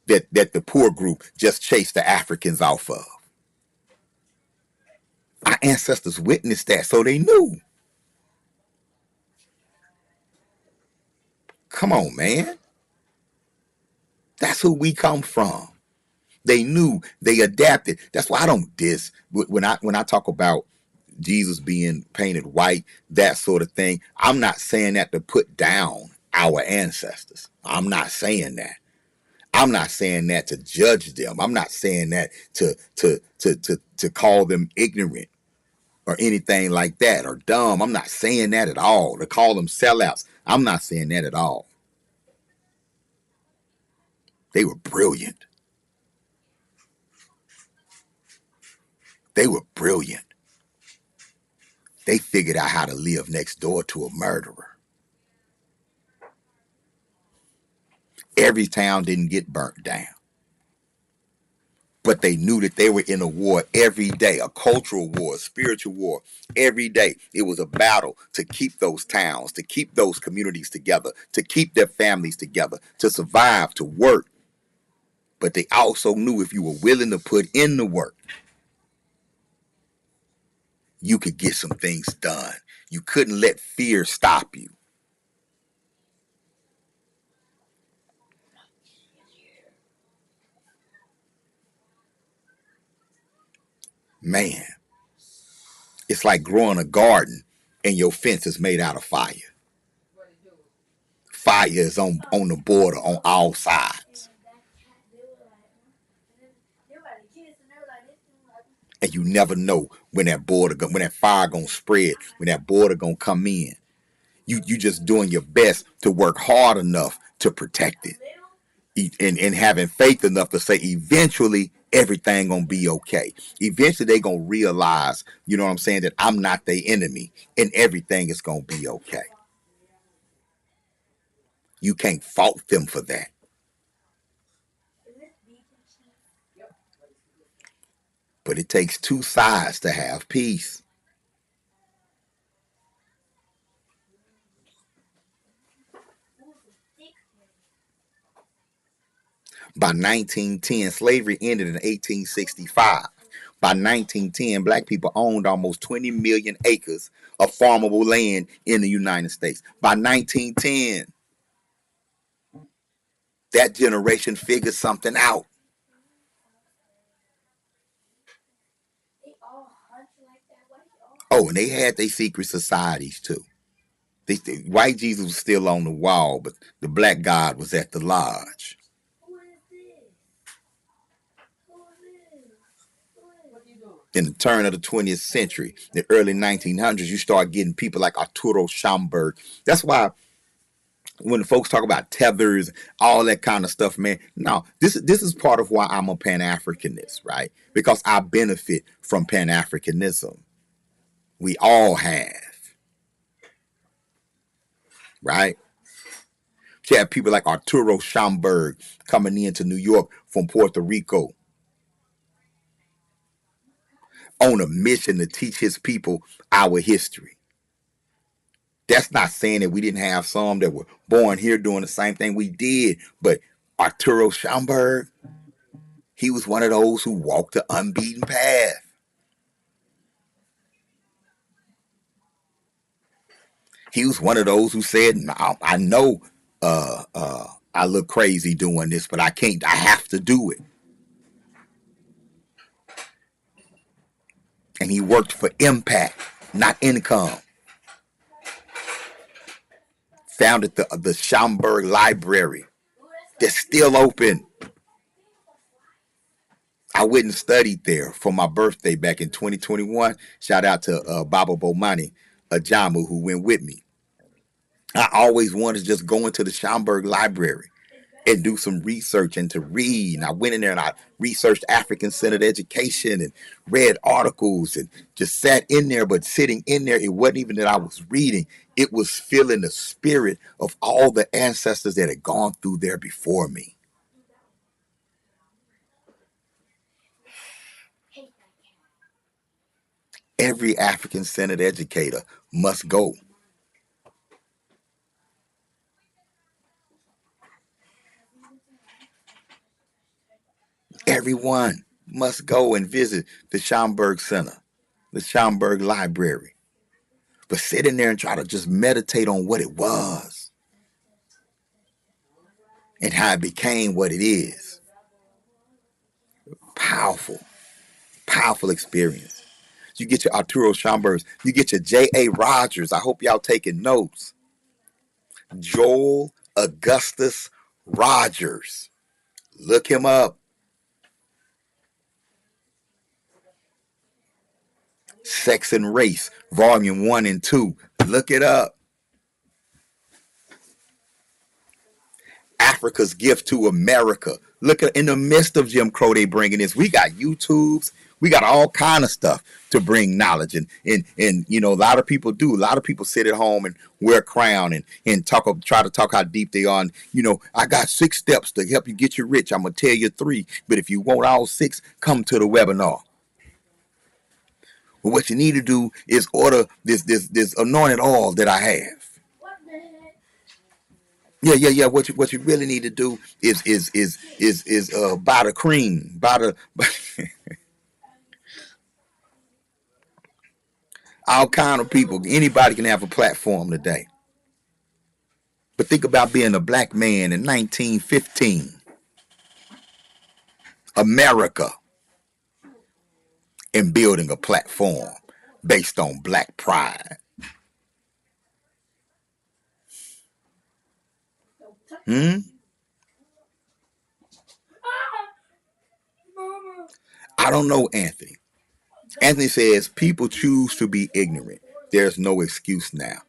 that the poor group just chased the Africans off of. Our ancestors witnessed that, so they knew. Come on, man. That's who we come from. They knew, they adapted. That's why I don't diss when I talk about Jesus being painted white, that sort of thing. I'm not saying that to put down our ancestors. I'm not saying that. I'm not saying that to judge them. I'm not saying that to call them ignorant or anything like that, or dumb. I'm not saying that at all. To call them sellouts. I'm not saying that at all. They were brilliant. They were brilliant. They figured out how to live next door to a murderer. Every town didn't get burnt down. But they knew that they were in a war every day, a cultural war, a spiritual war. Every day it was a battle to keep those towns, to keep those communities together, to keep their families together, to survive, to work. But they also knew if you were willing to put in the work, you could get some things done. You couldn't let fear stop you. Man, it's like growing a garden and your fence is made out of fire. Fire is on the border on all sides. And you never know when that fire gonna spread, when that border gonna come in. You just doing your best to work hard enough to protect it. And having faith enough to say eventually everything gonna be okay. Eventually they gonna realize, you know what I'm saying, that I'm not their enemy and everything is gonna be okay. You can't fault them for that. But it takes two sides to have peace. By 1910, slavery ended in 1865. By 1910, black people owned almost 20 million acres of farmable land in the United States. By 1910, that generation figured something out. Oh, and they had their secret societies too. White Jesus was still on the wall, but the black God was at the lodge. In the turn of the 20th century, the early 1900s, you start getting people like Arturo Schomburg. That's why When the folks talk about tethers, all that kind of stuff, man. No, this is part of why I'm a Pan-Africanist, right? Because I benefit from Pan-Africanism. We all have, right? You have people like Arturo Schomburg coming into New York from Puerto Rico on a mission to teach his people our history. That's not saying that we didn't have some that were born here doing the same thing we did, but Arturo Schomburg, he was one of those who walked the unbeaten path. He was one of those who said, "No, I know I look crazy doing this, but I can't. I have to do it." And he worked for impact, not income. Founded the Schomburg Library. That's still open. I went and studied there for my birthday back in 2021. Shout out to Baba Bomani Ajamu, who went with me. I always wanted to just go into the Schomburg Library and do some research and to read. And I went in there and I researched African-centered education and read articles and just sat in there. But sitting in there, it wasn't even that I was reading. It was feeling the spirit of all the ancestors that had gone through there before me. Every African-centered educator must go. Everyone must go and visit the Schomburg Center, the Schomburg Library. But sit in there and try to just meditate on what it was and how it became what it is. Powerful, powerful experience. You get your Arturo Schomburgs, you get your J.A. Rogers. I hope y'all taking notes. Joel Augustus Rogers. Look him up. Sex and Race, Volume 1 and 2. Look it up. Africa's Gift to America. Look at in the midst of Jim Crow, they bringing this. We got YouTubes. We got all kind of stuff to bring knowledge. And you know, a lot of people do. A lot of people sit at home and wear a crown and try to talk how deep they are. And, you know, I got 6 steps to help you get you rich. I'm going to tell you 3. But if you want all 6, come to the webinar. But what you need to do is order this anointed oil that I have. Yeah. What you really need to do is buy the cream, buy the all kind of people. Anybody can have a platform today. But think about being a black man in 1915, America, and building a platform based on black pride. I don't know, Anthony. Anthony says people choose to be ignorant. There's no excuse now.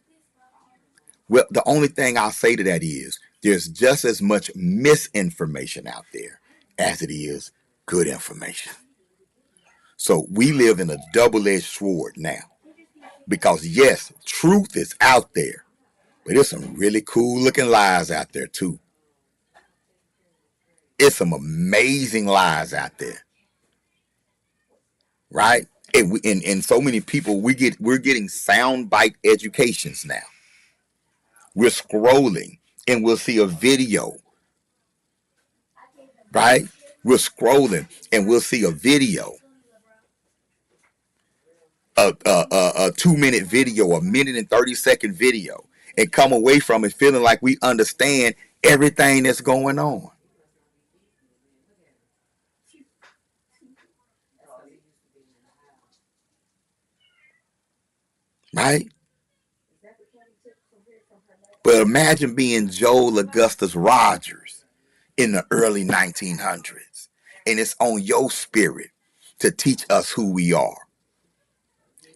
Well, the only thing I'll say to that is there's just as much misinformation out there as it is good information. So we live in a double-edged sword now. Because yes, truth is out there, but there's some really cool looking lies out there too. It's some amazing lies out there. Right? And so many people, we're getting soundbite educations now. We're scrolling and we'll see a video. Right? We're scrolling and we'll see a video. A 2-minute video, a minute and 30-second video, and come away from it feeling like we understand everything that's going on. Right? But imagine being Joel Augustus Rogers in the early 1900s, and it's on your spirit to teach us who we are.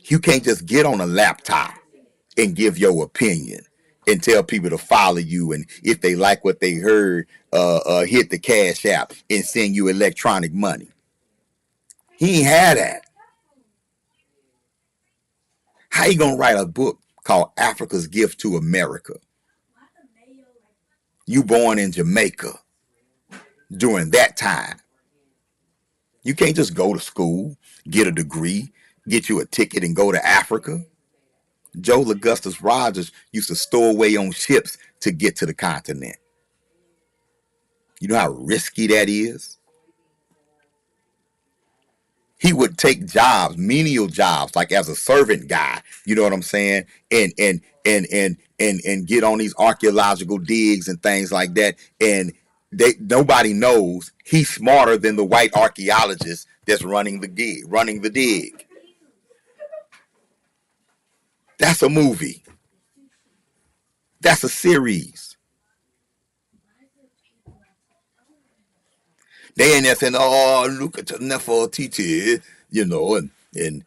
You can't just get on a laptop and give your opinion. and tell people to follow you, and if they like what they heard, hit the Cash App and send you electronic money. He ain't had that. How you gonna write a book called Africa's Gift to America? You born in Jamaica during that time. You can't just go to school, get a degree, get you a ticket, and go to Africa. Joel Augustus Rogers used to stow away on ships to get to the continent. You know how risky that is? He would take jobs, menial jobs, like as a servant guy, you know what I'm saying? And get on these archaeological digs and things like that. And nobody knows he's smarter than the white archaeologist that's running the dig. That's a movie. That's a series. They ain't there saying, "Oh, look at the Nefertiti," you know, and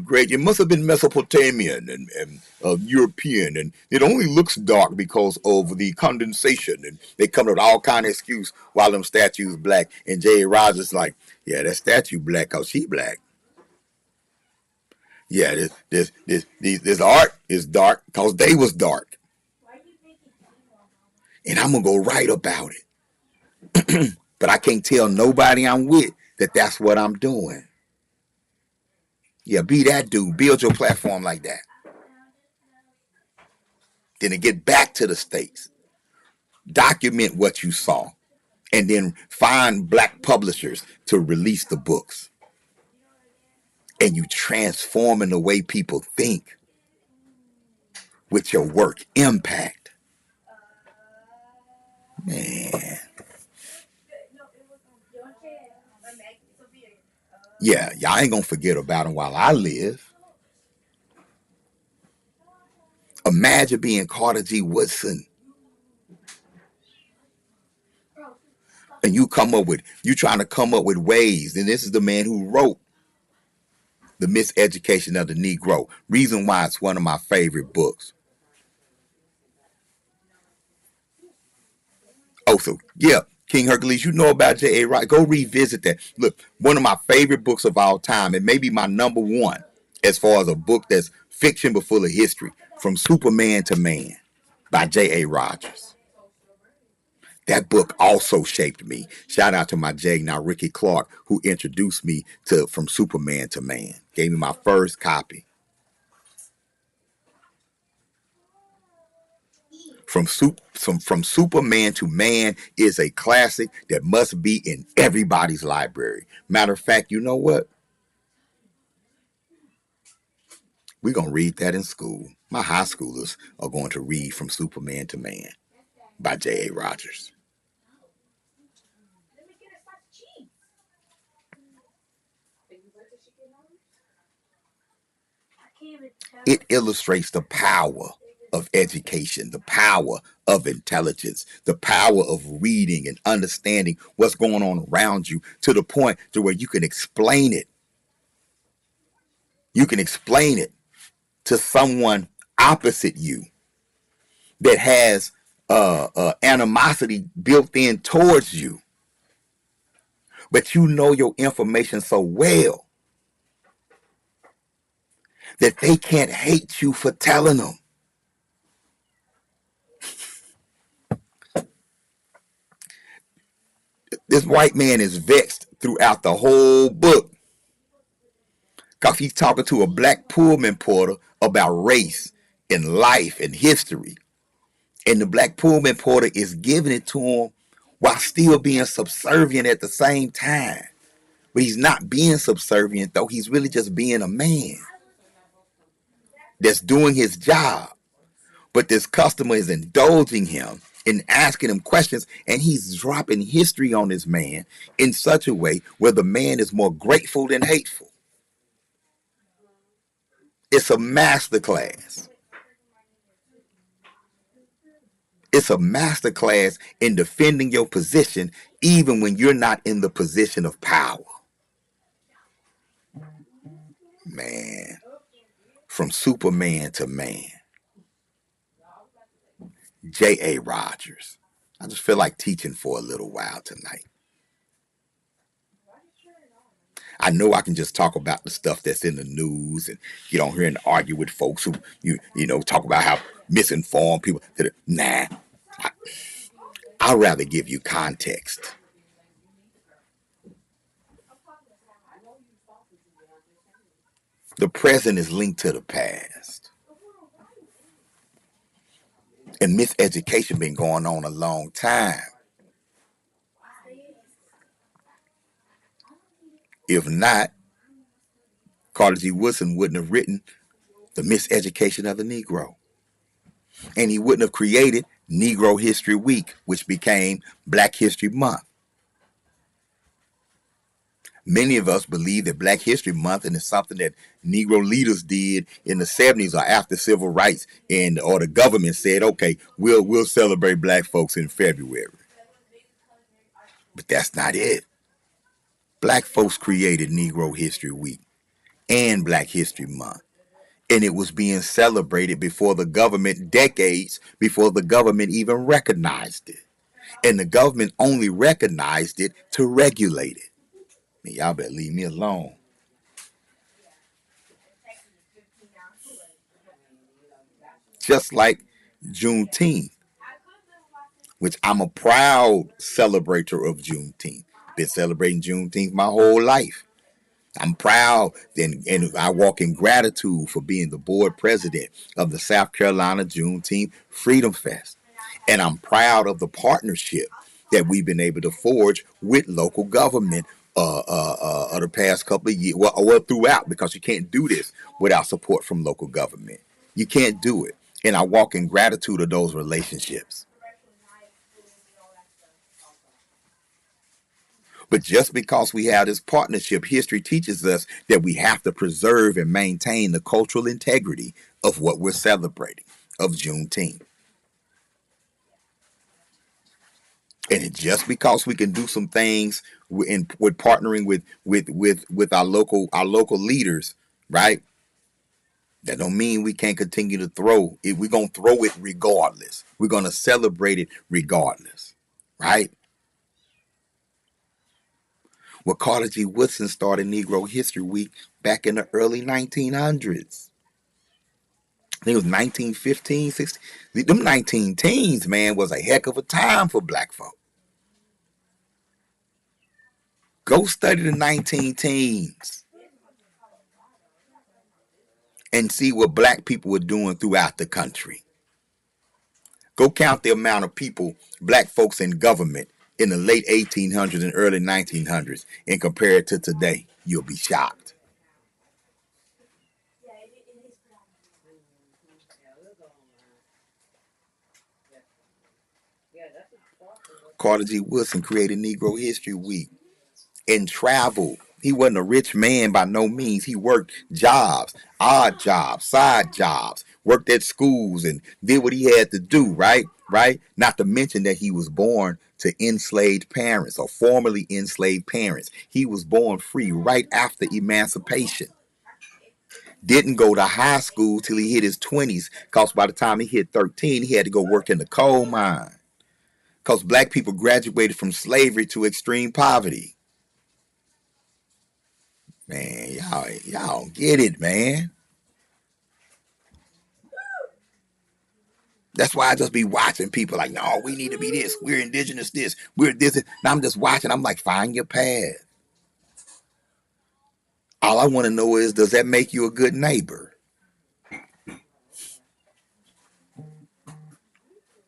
great. It must have been Mesopotamian and European, and it only looks dark because of the condensation. And they come up with all kind of excuse while them statues black. And J.A. Rogers like, yeah, that statue black because she black. Yeah, this art is dark because they was dark. And I'm gonna go write about it. But I can't tell nobody I'm with that that's what I'm doing. Yeah, be that dude. Build your platform like that. Then to get back to the States, document what you saw, and then find black publishers to release the books. And you transforming the way people think with your work impact. Man. Yeah, y'all ain't gonna forget about him while I live. Imagine being Carter G. Woodson. And you trying to come up with ways. And this is the man who wrote The Miseducation of the Negro. Reason why it's one of my favorite books. Oh, so yeah, King Hercules, you know about J.A. Wright. Go revisit that. Look, one of my favorite books of all time, and maybe my number one as far as a book that's fiction but full of history, From Superman to Man by J.A. Rogers. That book also shaped me. Shout out to my J, now Ricky Clark, who introduced me to From Superman to Man. Gave me my first copy. From Superman to Man is a classic that must be in everybody's library. Matter of fact, you know what? We're going to read that in school. My high schoolers are going to read From Superman to Man by J.A. Rogers. It illustrates the power of education, the power of intelligence, the power of reading and understanding what's going on around you to the point to where you can explain it. You can explain it to someone opposite you that has animosity built in towards you. But you know your information so well that they can't hate you for telling them. This white man is vexed throughout the whole book because he's talking to a black Pullman porter about race and life and history. And the black Pullman porter is giving it to him while still being subservient at the same time. But he's not being subservient, though. He's really just being a man that's doing his job. But this customer is indulging him and asking him questions, and he's dropping history on this man in such a way where the man is more grateful than hateful. It's a masterclass. It's a masterclass in defending your position even when you're not in the position of power. Man, From Superman to Man. J.A. Rogers. I just feel like teaching for a little while tonight. I know I can just talk about the stuff that's in the news and get on here and argue with folks who talk about how misinformed people. Nah, I'd rather give you context. The present is linked to the past. And miseducation been going on a long time. If not, Carter G. Woodson wouldn't have written The Miseducation of the Negro. And he wouldn't have created Negro History Week, which became Black History Month. Many of us believe that Black History Month, and it's something that Negro leaders did in the 70s or after civil rights, or the government said, okay, we'll celebrate black folks in February. But that's not it. Black folks created Negro History Week and Black History Month. And it was being celebrated before the government, decades before the government even recognized it. And the government only recognized it to regulate it. Man, y'all better leave me alone. Just like Juneteenth, which I'm a proud celebrator of Juneteenth. Been celebrating Juneteenth my whole life. I'm proud and I walk in gratitude for being the board president of the South Carolina Juneteenth Freedom Fest. And I'm proud of the partnership that we've been able to forge with local government the past couple of years, well, throughout, because you can't do this without support from local government. You can't do it. And I walk in gratitude of those relationships. But just because we have this partnership, history teaches us that we have to preserve and maintain the cultural integrity of what we're celebrating, of Juneteenth. And just because we can do some things with partnering with our local leaders, right? That don't mean we can't continue to throw it. We're gonna throw it regardless. We're gonna celebrate it regardless, right? Well, Carter G. Woodson started Negro History Week back in the early 1900s. I think it was 1915, 16. Them 19 teens, man, was a heck of a time for black folk. Go study the 19 teens and see what black people were doing throughout the country. Go count the amount of people, black folks in government in the late 1800s and early 1900s and compare it to today. You'll be shocked. Carter G. Woodson created Negro History Week and traveled. He wasn't a rich man by no means. He worked jobs, odd jobs, side jobs, worked at schools and did what he had to do, right? Not to mention that he was born to enslaved parents or formerly enslaved parents. He was born free right after emancipation. Didn't go to high school till he hit his 20s, because by the time he hit 13, he had to go work in the coal mine. Because black people graduated from slavery to extreme poverty. Man, y'all don't get it, man. That's why I just be watching people like, no, we need to be this. We're indigenous this. We're this. And I'm just watching. I'm like, find your path. All I want to know is, does that make you a good neighbor?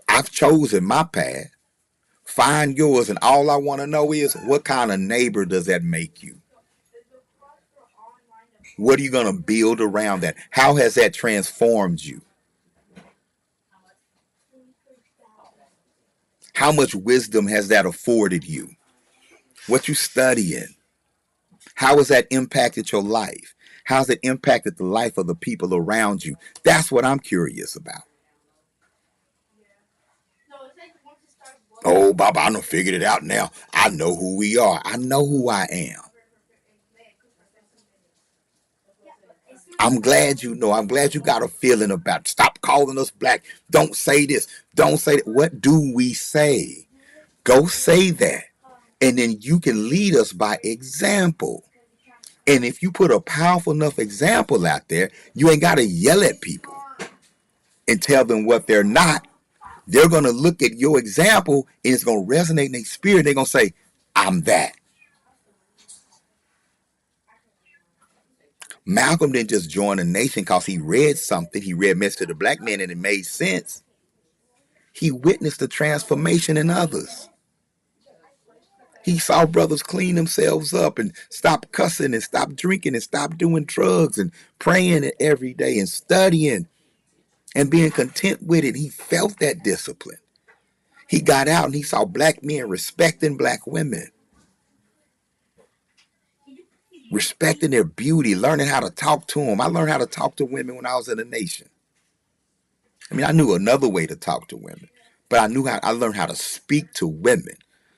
I've chosen my path. Find yours. And all I want to know is, what kind of neighbor does that make you? What are you going to build around that? How has that transformed you? How much wisdom has that afforded you? What you studying? How has that impacted your life? How has it impacted the life of the people around you? That's what I'm curious about. Oh, Baba, I done figured it out now. I know who we are. I know who I am. I'm glad you know. I'm glad you got a feeling about it. Stop calling calling us black. Don't say this. Don't say that. What do we say? Go say that. And then you can lead us by example. And if you put a powerful enough example out there, you ain't got to yell at people and tell them what they're not. They're going to look at your example and it's going to resonate in their spirit. They're going to say, I'm that. Malcolm didn't just join the nation because he read something. He read Message to the Black Man and it made sense. He witnessed the transformation in others. He saw brothers clean themselves up and stop cussing and stop drinking and stop doing drugs and praying every day and studying and being content with it. He felt that discipline. He got out and he saw black men respecting black women, respecting their beauty, learning how to talk to them. I learned how to talk to women when I was in the nation. I mean, I knew another way to talk to women, but I learned how to speak to women,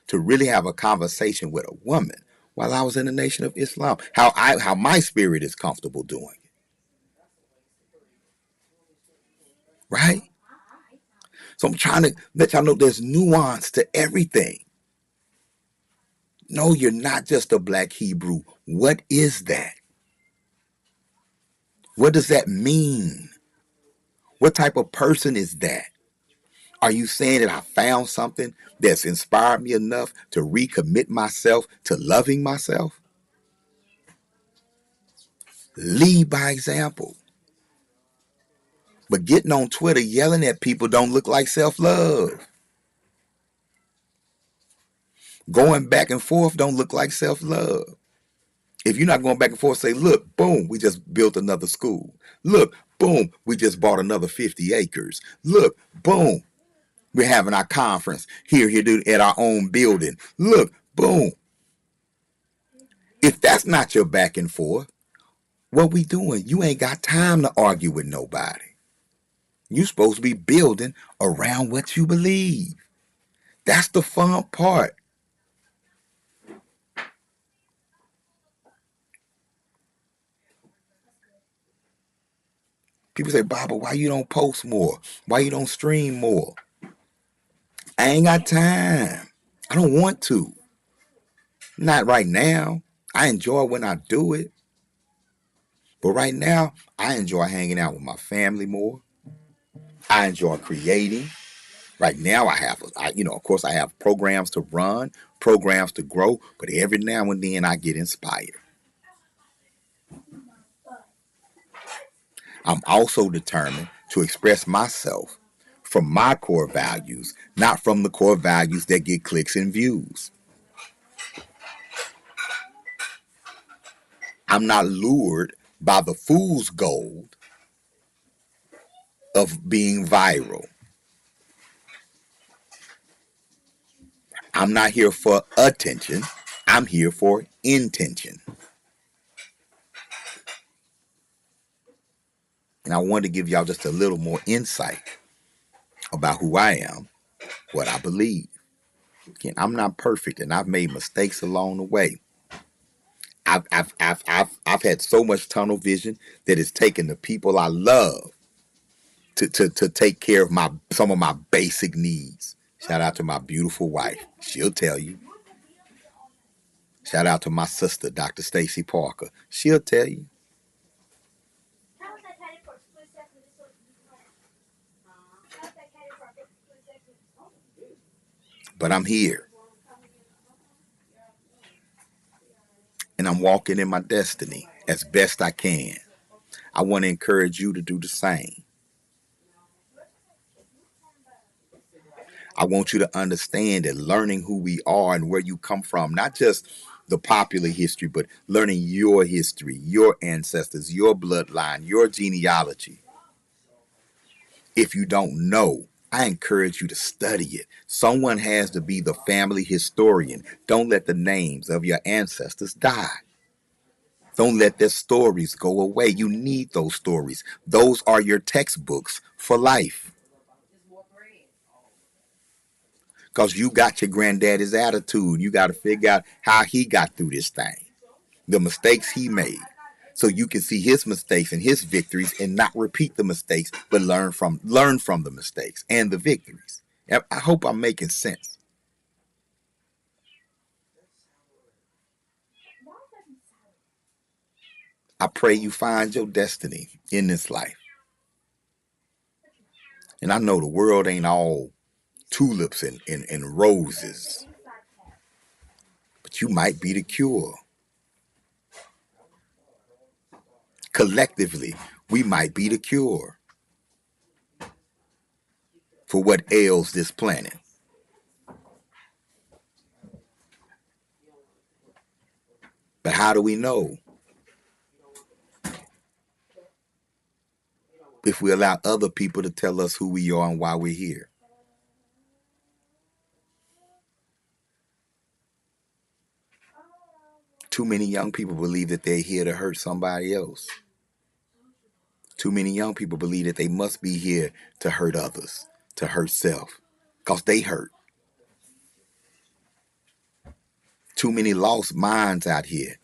to really have a conversation with a woman while I was in the Nation of Islam. How my spirit is comfortable doing it. Right? So I'm trying to let y'all know there's nuance to everything. No, you're not just a black Hebrew. What is that? What does that mean? What type of person is that? Are you saying that I found something that's inspired me enough to recommit myself to loving myself? Lead by example. But getting on Twitter yelling at people don't look like self-love. Going back and forth don't look like self-love. If you're not going back and forth, say, look, boom, we just built another school. Look, boom, we just bought another 50 acres. Look, boom, we're having our conference here at our own building. Look, boom. If that's not your back and forth, what we doing? You ain't got time to argue with nobody. You supposed to be building around what you believe. That's the fun part. People say, Baba, why you don't post more? Why you don't stream more? I ain't got time. I don't want to. Not right now. I enjoy when I do it. But right now, I enjoy hanging out with my family more. I enjoy creating. Right now, of course, I have programs to run, programs to grow, but every now and then I get inspired. I'm also determined to express myself from my core values, not from the core values that get clicks and views. I'm not lured by the fool's gold of being viral. I'm not here for attention. I'm here for intention. And I wanted to give y'all just a little more insight about who I am, what I believe. Again, I'm not perfect, and I've made mistakes along the way. I've had so much tunnel vision that it's taken the people I love to take care of some of my basic needs. Shout out to my beautiful wife. She'll tell you. Shout out to my sister, Dr. Stacy Parker. She'll tell you. But I'm here. And I'm walking in my destiny as best I can. I want to encourage you to do the same. I want you to understand that learning who we are and where you come from, not just the popular history, but learning your history, your ancestors, your bloodline, your genealogy. If you don't know, I encourage you to study it. Someone has to be the family historian. Don't let the names of your ancestors die. Don't let their stories go away. You need those stories. Those are your textbooks for life. Because you got your granddaddy's attitude. You got to figure out how he got through this thing, the mistakes he made. so you can see his mistakes and his victories and not repeat the mistakes, but learn from the mistakes and the victories. I hope I'm making sense. I pray you find your destiny in this life. And I know the world ain't all tulips and roses, but you might be the cure. Collectively, we might be the cure for what ails this planet. But how do we know? If we allow other people to tell us who we are and why we're here. Too many young people believe that they're here to hurt somebody else. Too many young people believe that they must be here to hurt others, to hurt self, because they hurt. Too many lost minds out here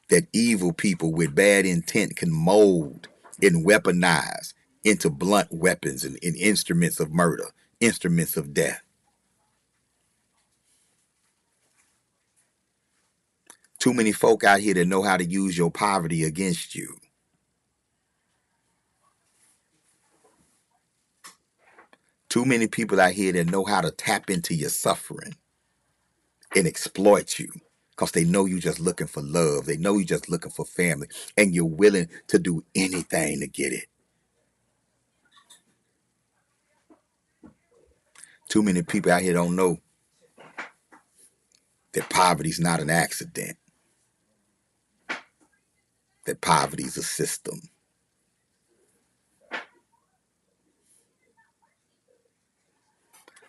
that evil people with bad intent can mold and weaponize into blunt weapons and instruments of murder, instruments of death. Too many folk out here that know how to use your poverty against you. Too many people out here that know how to tap into your suffering and exploit you because they know you're just looking for love. They know you're just looking for family, and you're willing to do anything to get it. Too many people out here don't know that poverty's not an accident, that poverty's a system.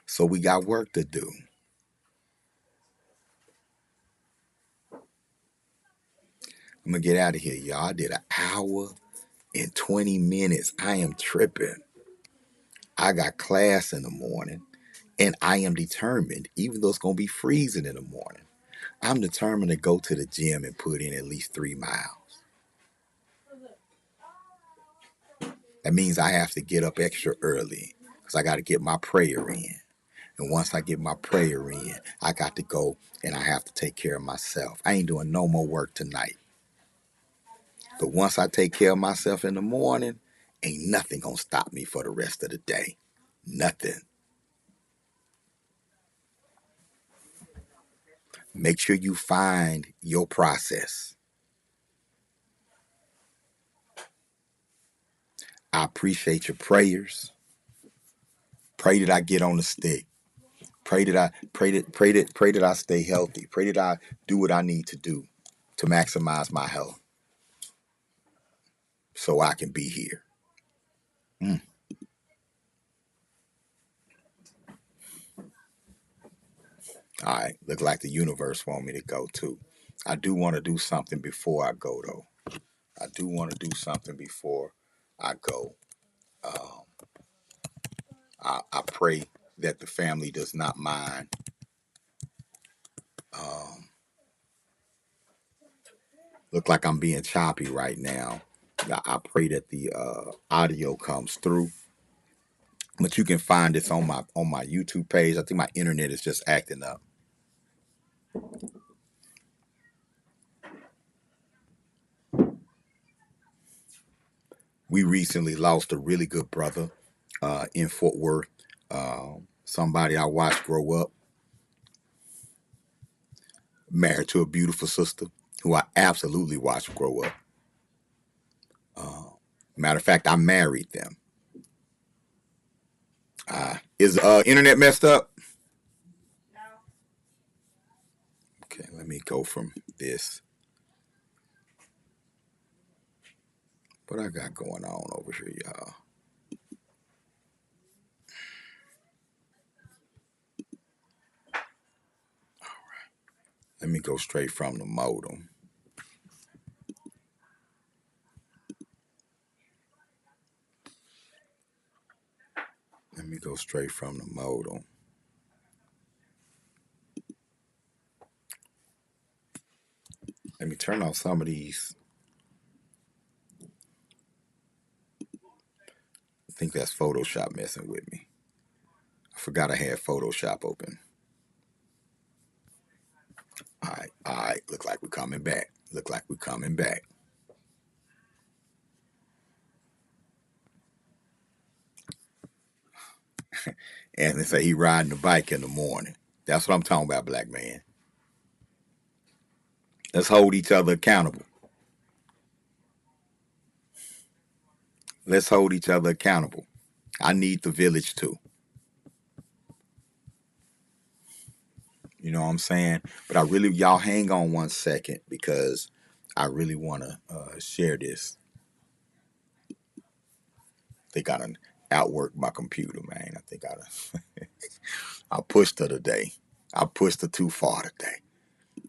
So we got work to do. I'm going to get out of here, y'all. I did an hour and 20 minutes. I am tripping. I got class in the morning, and I am determined, even though it's going to be freezing in the morning, I'm determined to go to the gym and put in at least 3 miles. That means I have to get up extra early because I got to get my prayer in. And once I get my prayer in, I got to go and I have to take care of myself. I ain't doing no more work tonight. But once I take care of myself in the morning, ain't nothing gonna stop me for the rest of the day. Nothing. Make sure you find your process. I appreciate your prayers. Pray that I get on the stick. Pray that I stay healthy. Pray that I do what I need to do to maximize my health so I can be here. All right, look like the universe want me to go too. I do want to do something before I go though. I do want to do something before I go. I pray that the family does not mind. Look like I'm being choppy right now. I pray that the audio comes through. But you can find this on my YouTube page. I think my internet is just acting up. We recently lost a really good brother in Fort Worth. Somebody I watched grow up, married to a beautiful sister who I absolutely watched grow up. Matter of fact, I married them. Is internet messed up? No. Okay, let me go from this. What I got going on over here, y'all? Let me go straight from the modem. Let me go straight from the modem. Let me turn off some of these think that's Photoshop messing with me. I forgot I had Photoshop open. All right. Look like we're coming back. And they say he riding the bike in the morning. That's what I'm talking about, black man. Let's hold each other accountable. I need the village too. You know what I'm saying? But y'all hang on 1 second because I really want to share this. I think I done outworked my computer, man. I think I pushed her today. I pushed her too far today.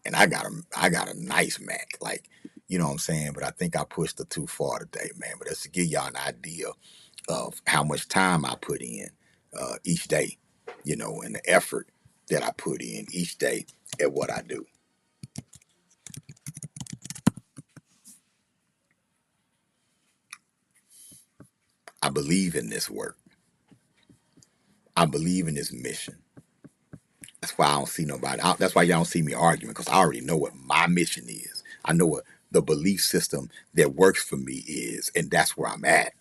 And I got a nice Mac, like, you know what I'm saying? But I think I pushed her too far today, man. But that's to give y'all an idea of how much time I put in each day, you know, and the effort that I put in each day at what I do. I believe in this work. I believe in this mission. That's why I don't see nobody. That's why y'all don't see me arguing, because I already know what my mission is. I know what the belief system that works for me is, and that's where I'm at,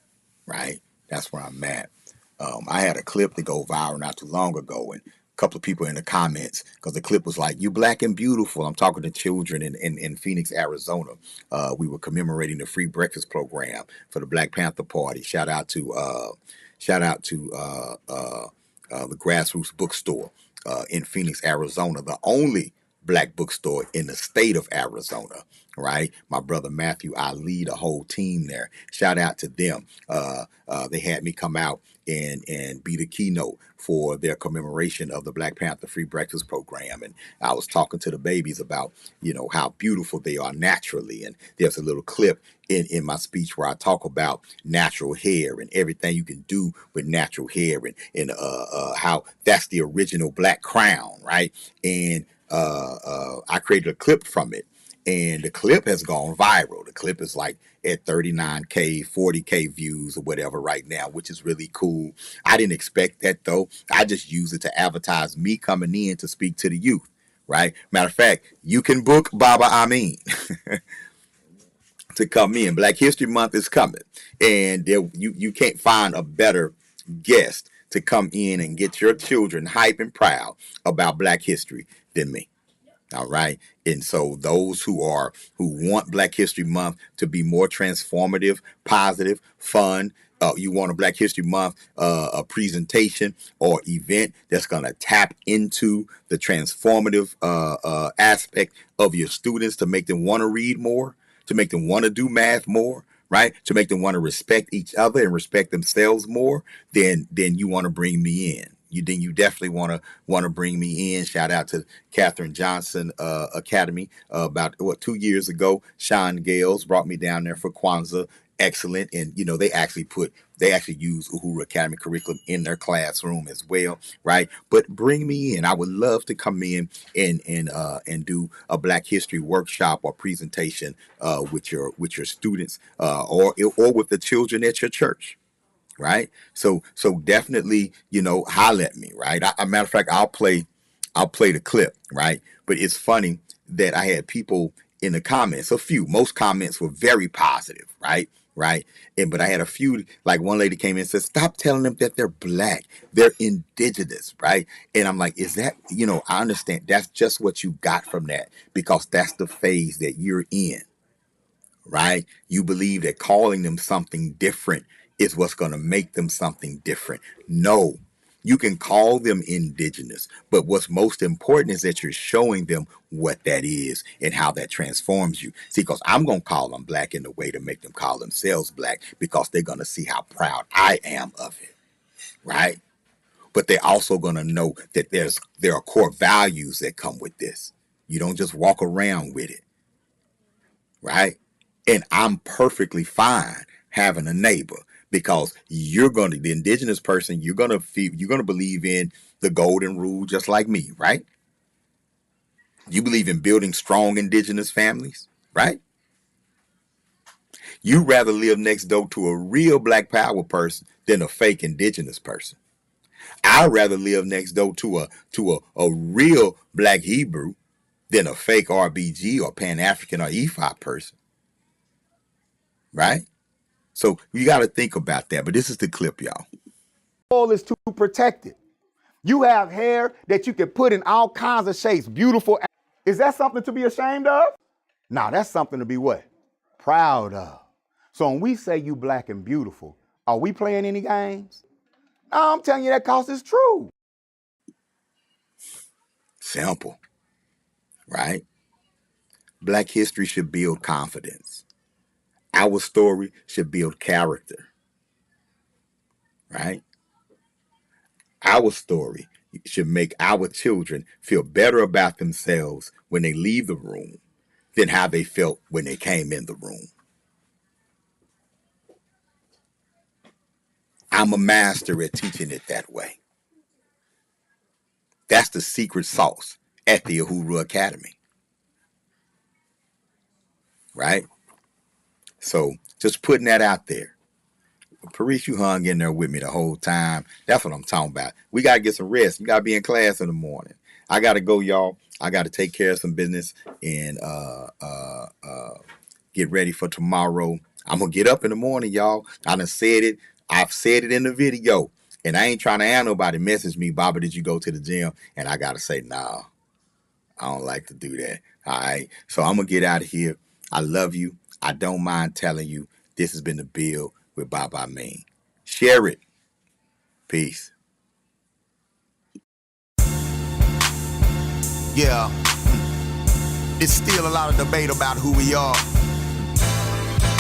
right? That's where I'm at. I had a clip to go viral not too long ago, and a couple of people in the comments, because the clip was like, "You black and beautiful." I'm talking to children in Phoenix, Arizona. We were commemorating the free breakfast program for the Black Panther Party. Shout out to the Grassroots Bookstore in Phoenix, Arizona, the only black bookstore in the state of Arizona, right? My brother Matthew, I lead a whole team there. Shout out to them. They had me come out and be the keynote for their commemoration of the Black Panther Free Breakfast Program. And I was talking to the babies about, you know, how beautiful they are naturally. And there's a little clip in my speech where I talk about natural hair and everything you can do with natural hair, and how that's the original black crown, right? And I created a clip from it, and the clip has gone viral. The clip is like at 39K, 40K views or whatever right now, which is really cool. I didn't expect that though. I just use it to advertise me coming in to speak to the youth, right? Matter of fact, you can book Baba Amin to come in. Black History Month is coming, and you can't find a better guest to come in and get your children hype and proud about Black history than me. All right. And so those who want Black History Month to be more transformative, positive, fun, you want a Black History Month a presentation or event that's going to tap into the transformative aspect of your students to make them want to read more, to make them want to do math more, right? To make them want to respect each other and respect themselves more, then you want to bring me in. You definitely want to bring me in. Shout out to Katherine Johnson Academy. About 2 years ago, Sean Gales brought me down there for Kwanzaa. Excellent. And you know, they actually use Uhuru Academy curriculum in their classroom as well, right? But bring me in. I would love to come in and do a Black History workshop or presentation with your students or with the children at your church. Right. So definitely, you know, holler at me. Right. Matter of fact, I'll play the clip. Right. But it's funny that I had people in the comments, most comments were very positive. Right. Right. But I had a few, like one lady came in and said, "Stop telling them that they're black. They're indigenous." Right. And I'm like, is that, you know, I understand that's just what you got from that, because that's the phase that you're in. Right? You believe that calling them something different is what's going to make them something different. No, you can call them indigenous, but what's most important is that you're showing them what that is and how that transforms you. See, because I'm going to call them black in a way to make them call themselves black, because they're going to see how proud I am of it. Right? But they're also going to know that there are core values that come with this. You don't just walk around with it. Right? And I'm perfectly fine having a neighbor, because the indigenous person, you're going to believe in the golden rule just like me, right? You believe in building strong indigenous families, right? You'd rather live next door to a real Black Power person than a fake indigenous person. I'd rather live next door to a real Black Hebrew than a fake RBG or Pan-African or EFI person. Right? So you got to think about that. But this is the clip, y'all. All is to protect it. You have hair that you can put in all kinds of shapes, beautiful. Is that something to be ashamed of? No, that's something to be what? Proud of. So when we say you Black and beautiful, are we playing any games? No, I'm telling you that cause it's true. Simple, right? Black history should build confidence. Our story should build character, right? Our story should make our children feel better about themselves when they leave the room than how they felt when they came in the room. I'm a master at teaching it that way. That's the secret sauce at the Uhuru Academy, right? So just putting that out there. Paris, you hung in there with me the whole time. That's what I'm talking about. We got to get some rest. We got to be in class in the morning. I got to go, y'all. I got to take care of some business and get ready for tomorrow. I'm going to get up in the morning, y'all. I done said it. I've said it in the video. And I ain't trying to have nobody message me, Baba, did you go to the gym? And I got to say, nah, I don't like to do that. All right. So I'm going to get out of here. I love you. I don't mind telling you this has been the Bill with Baba Mean. Share it. Peace. Yeah. It's still a lot of debate about who we are.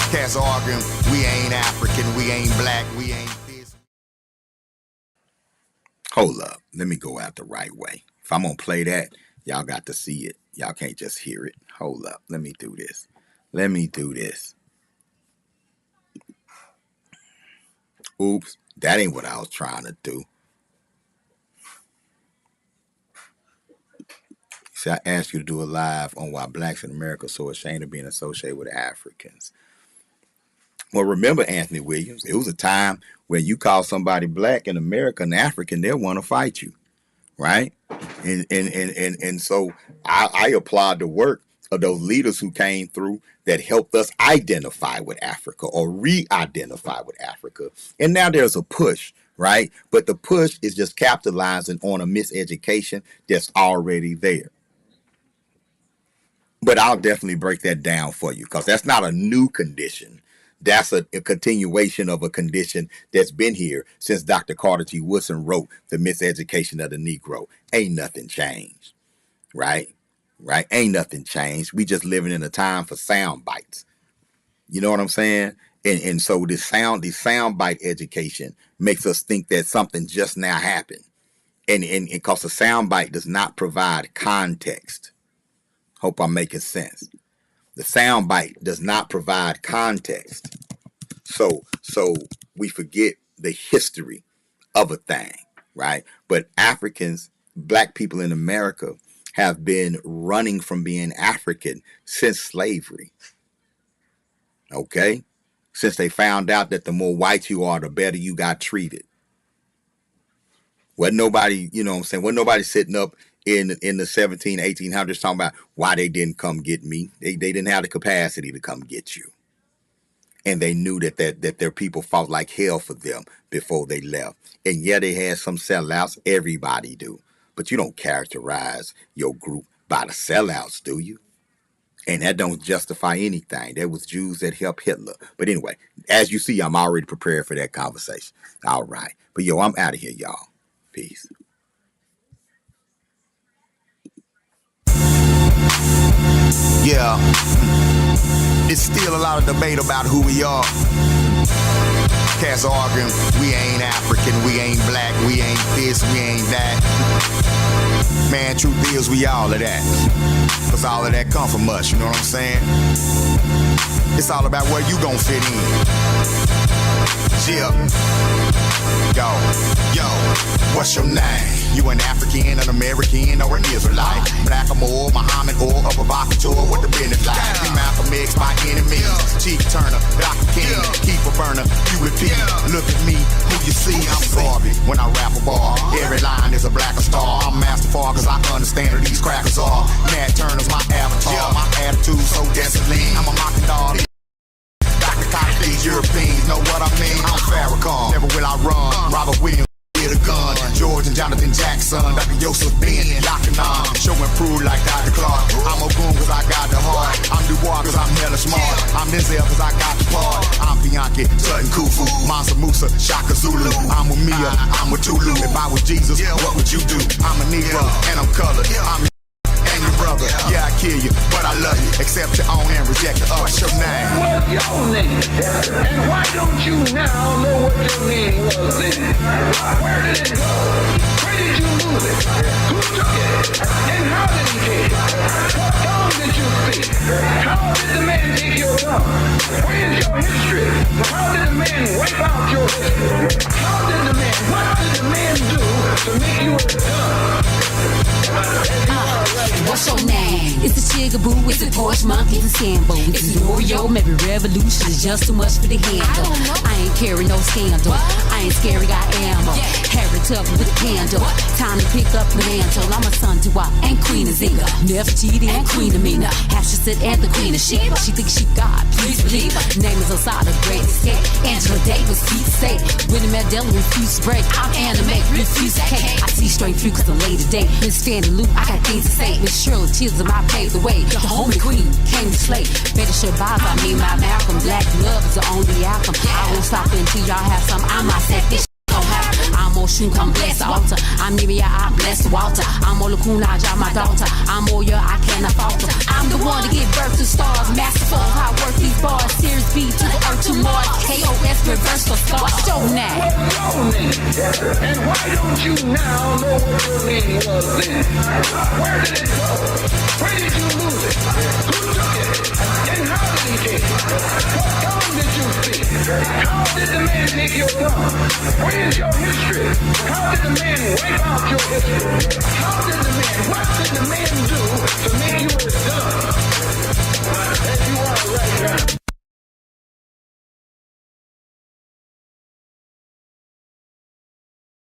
Cats arguing we ain't African, we ain't Black, we ain't this. Hold up. Let me go out the right way. If I'm going to play that, y'all got to see it. Y'all can't just hear it. Hold up. Let me do this. Let me do this. Oops. That ain't what I was trying to do. See, I asked you to do a live on why Blacks in America are so ashamed of being associated with Africans. Well, remember Anthony Williams. It was a time when you call somebody Black in America and African, they'll want to fight you, right? And so I applaud the work of those leaders who came through that helped us identify with Africa or re-identify with Africa. And now there's a push, right? But the push is just capitalizing on a miseducation that's already there. But I'll definitely break that down for you because that's not a new condition. That's a continuation of a condition that's been here since Dr. Carter G. Woodson wrote The Miseducation of the Negro. Ain't nothing changed, right? Right? Ain't nothing changed. We just living in a time for sound bites. You know what I'm saying? And so this sound bite education makes us think that something just now happened. And because the sound bite does not provide context. Hope I'm making sense. The soundbite does not provide context. So we forget the history of a thing, right? But Africans, Black people in America, have been running from being African since slavery. Okay? Since they found out that the more white you are, the better you got treated. Wasn't nobody, you know what I'm saying? Wasn't nobody sitting up in the 17, 1800s talking about why they didn't come get me. They didn't have the capacity to come get you. And they knew that their people fought like hell for them before they left. And yeah, they had some sellouts. Everybody do. But you don't characterize your group by the sellouts, do you? And that don't justify anything. There was Jews that helped Hitler. But anyway, as you see, I'm already prepared for that conversation. All right. But yo, I'm out of here, y'all. Peace. Yeah. It's still a lot of debate about who we are. Cats arguing we ain't African, we ain't Black, we ain't this, we ain't that. Man, truth is we all of that. Because all of that come from us, you know what I'm saying? It's all about where you gonna fit in. Yeah. Yo, what's your name? You an African, an American, or an Israelite? Black or more, Muhammad or a provocateur? What the business like? Be Malcolm X by any means. Chief Turner, Dr. King, keep a burner, you repeat. Look at me, who you see? I'm sorry when I rap a bar. Every line is a blacker star. I'm masterful cause I understand who these crackers are. Nat Turner's my avatar. My attitude so desolate. I'm a mocking dog. These Europeans know what I mean. I'm Farrakhan, never will I run. Robert Williams with a gun. George and Jonathan Jackson, Dr. Joseph Ben, Yakanan. Show and prove like Dr. Clark. I'm a goon cause I got the heart. I'm Dubois cause I'm hella smart. I'm Denzel cause I got the part. I'm Bianchi, Sutton Khufu, Mansa Musa, Shaka Zulu. I'm with Mia, I'm with Tulu. If I was Jesus, what would you do? I'm a Negro and I'm colored. I'm your brother, yeah, I kill you, but I love you. Accept your own and reject the other. What's your name? What's your name? And why don't you now know what your name was then? Where did it go? Where did you lose it? Who took it? And how did he take it? What tongue did you speak? How did the man take your tongue? Where's your history? How did the man wipe out your history? What did the man do to make you a tongue? What's your name? It's a Chigaboo, it's a torch monkey, it's a Sambo, it's an Oreo, maybe revolution is just too much for the handle. I ain't carrying no scandal, I ain't scary, got ammo. Harry Tubman with a candle, time to pick up the mantle. I'm a son to I and Queen of Zinga, Nefertiti and Queen of Mina, Hatshepsut and the Queen of Sheba. She thinks she God, please believe her. Name is Osada, great escape. Angela Davis, Pete State, Winnie Mandela, refuse to break. I'm anime, refuse to hate. I see straight through cause I'm late today. Miss Fannie Lou, I got things to say. Miss Shirley Chisholm, I paved the way. The homie queen came to slay. Better survive, I mean my Malcolm. Black love is the only outcome. I won't stop until y'all have some. I might set this gon' happen. I'm Oshun, come bless the altar. I'm Nivea, I bless Walter. I'm Olakuna, I drive my daughter. I'm Oya, I cannot falter. I'm the one to give birth to stars. Masterful, how I work these bars. Series B to the earth to Mars. KOS, reverse for stars. What's your name? What's your name? And why don't you now know what your name was then? Where did it go? Where did you lose it? Who took it? And how did he take it? What tongue did you speak? How did the man take your tongue? Where's your history? How did the man wipe out your history? What did the man do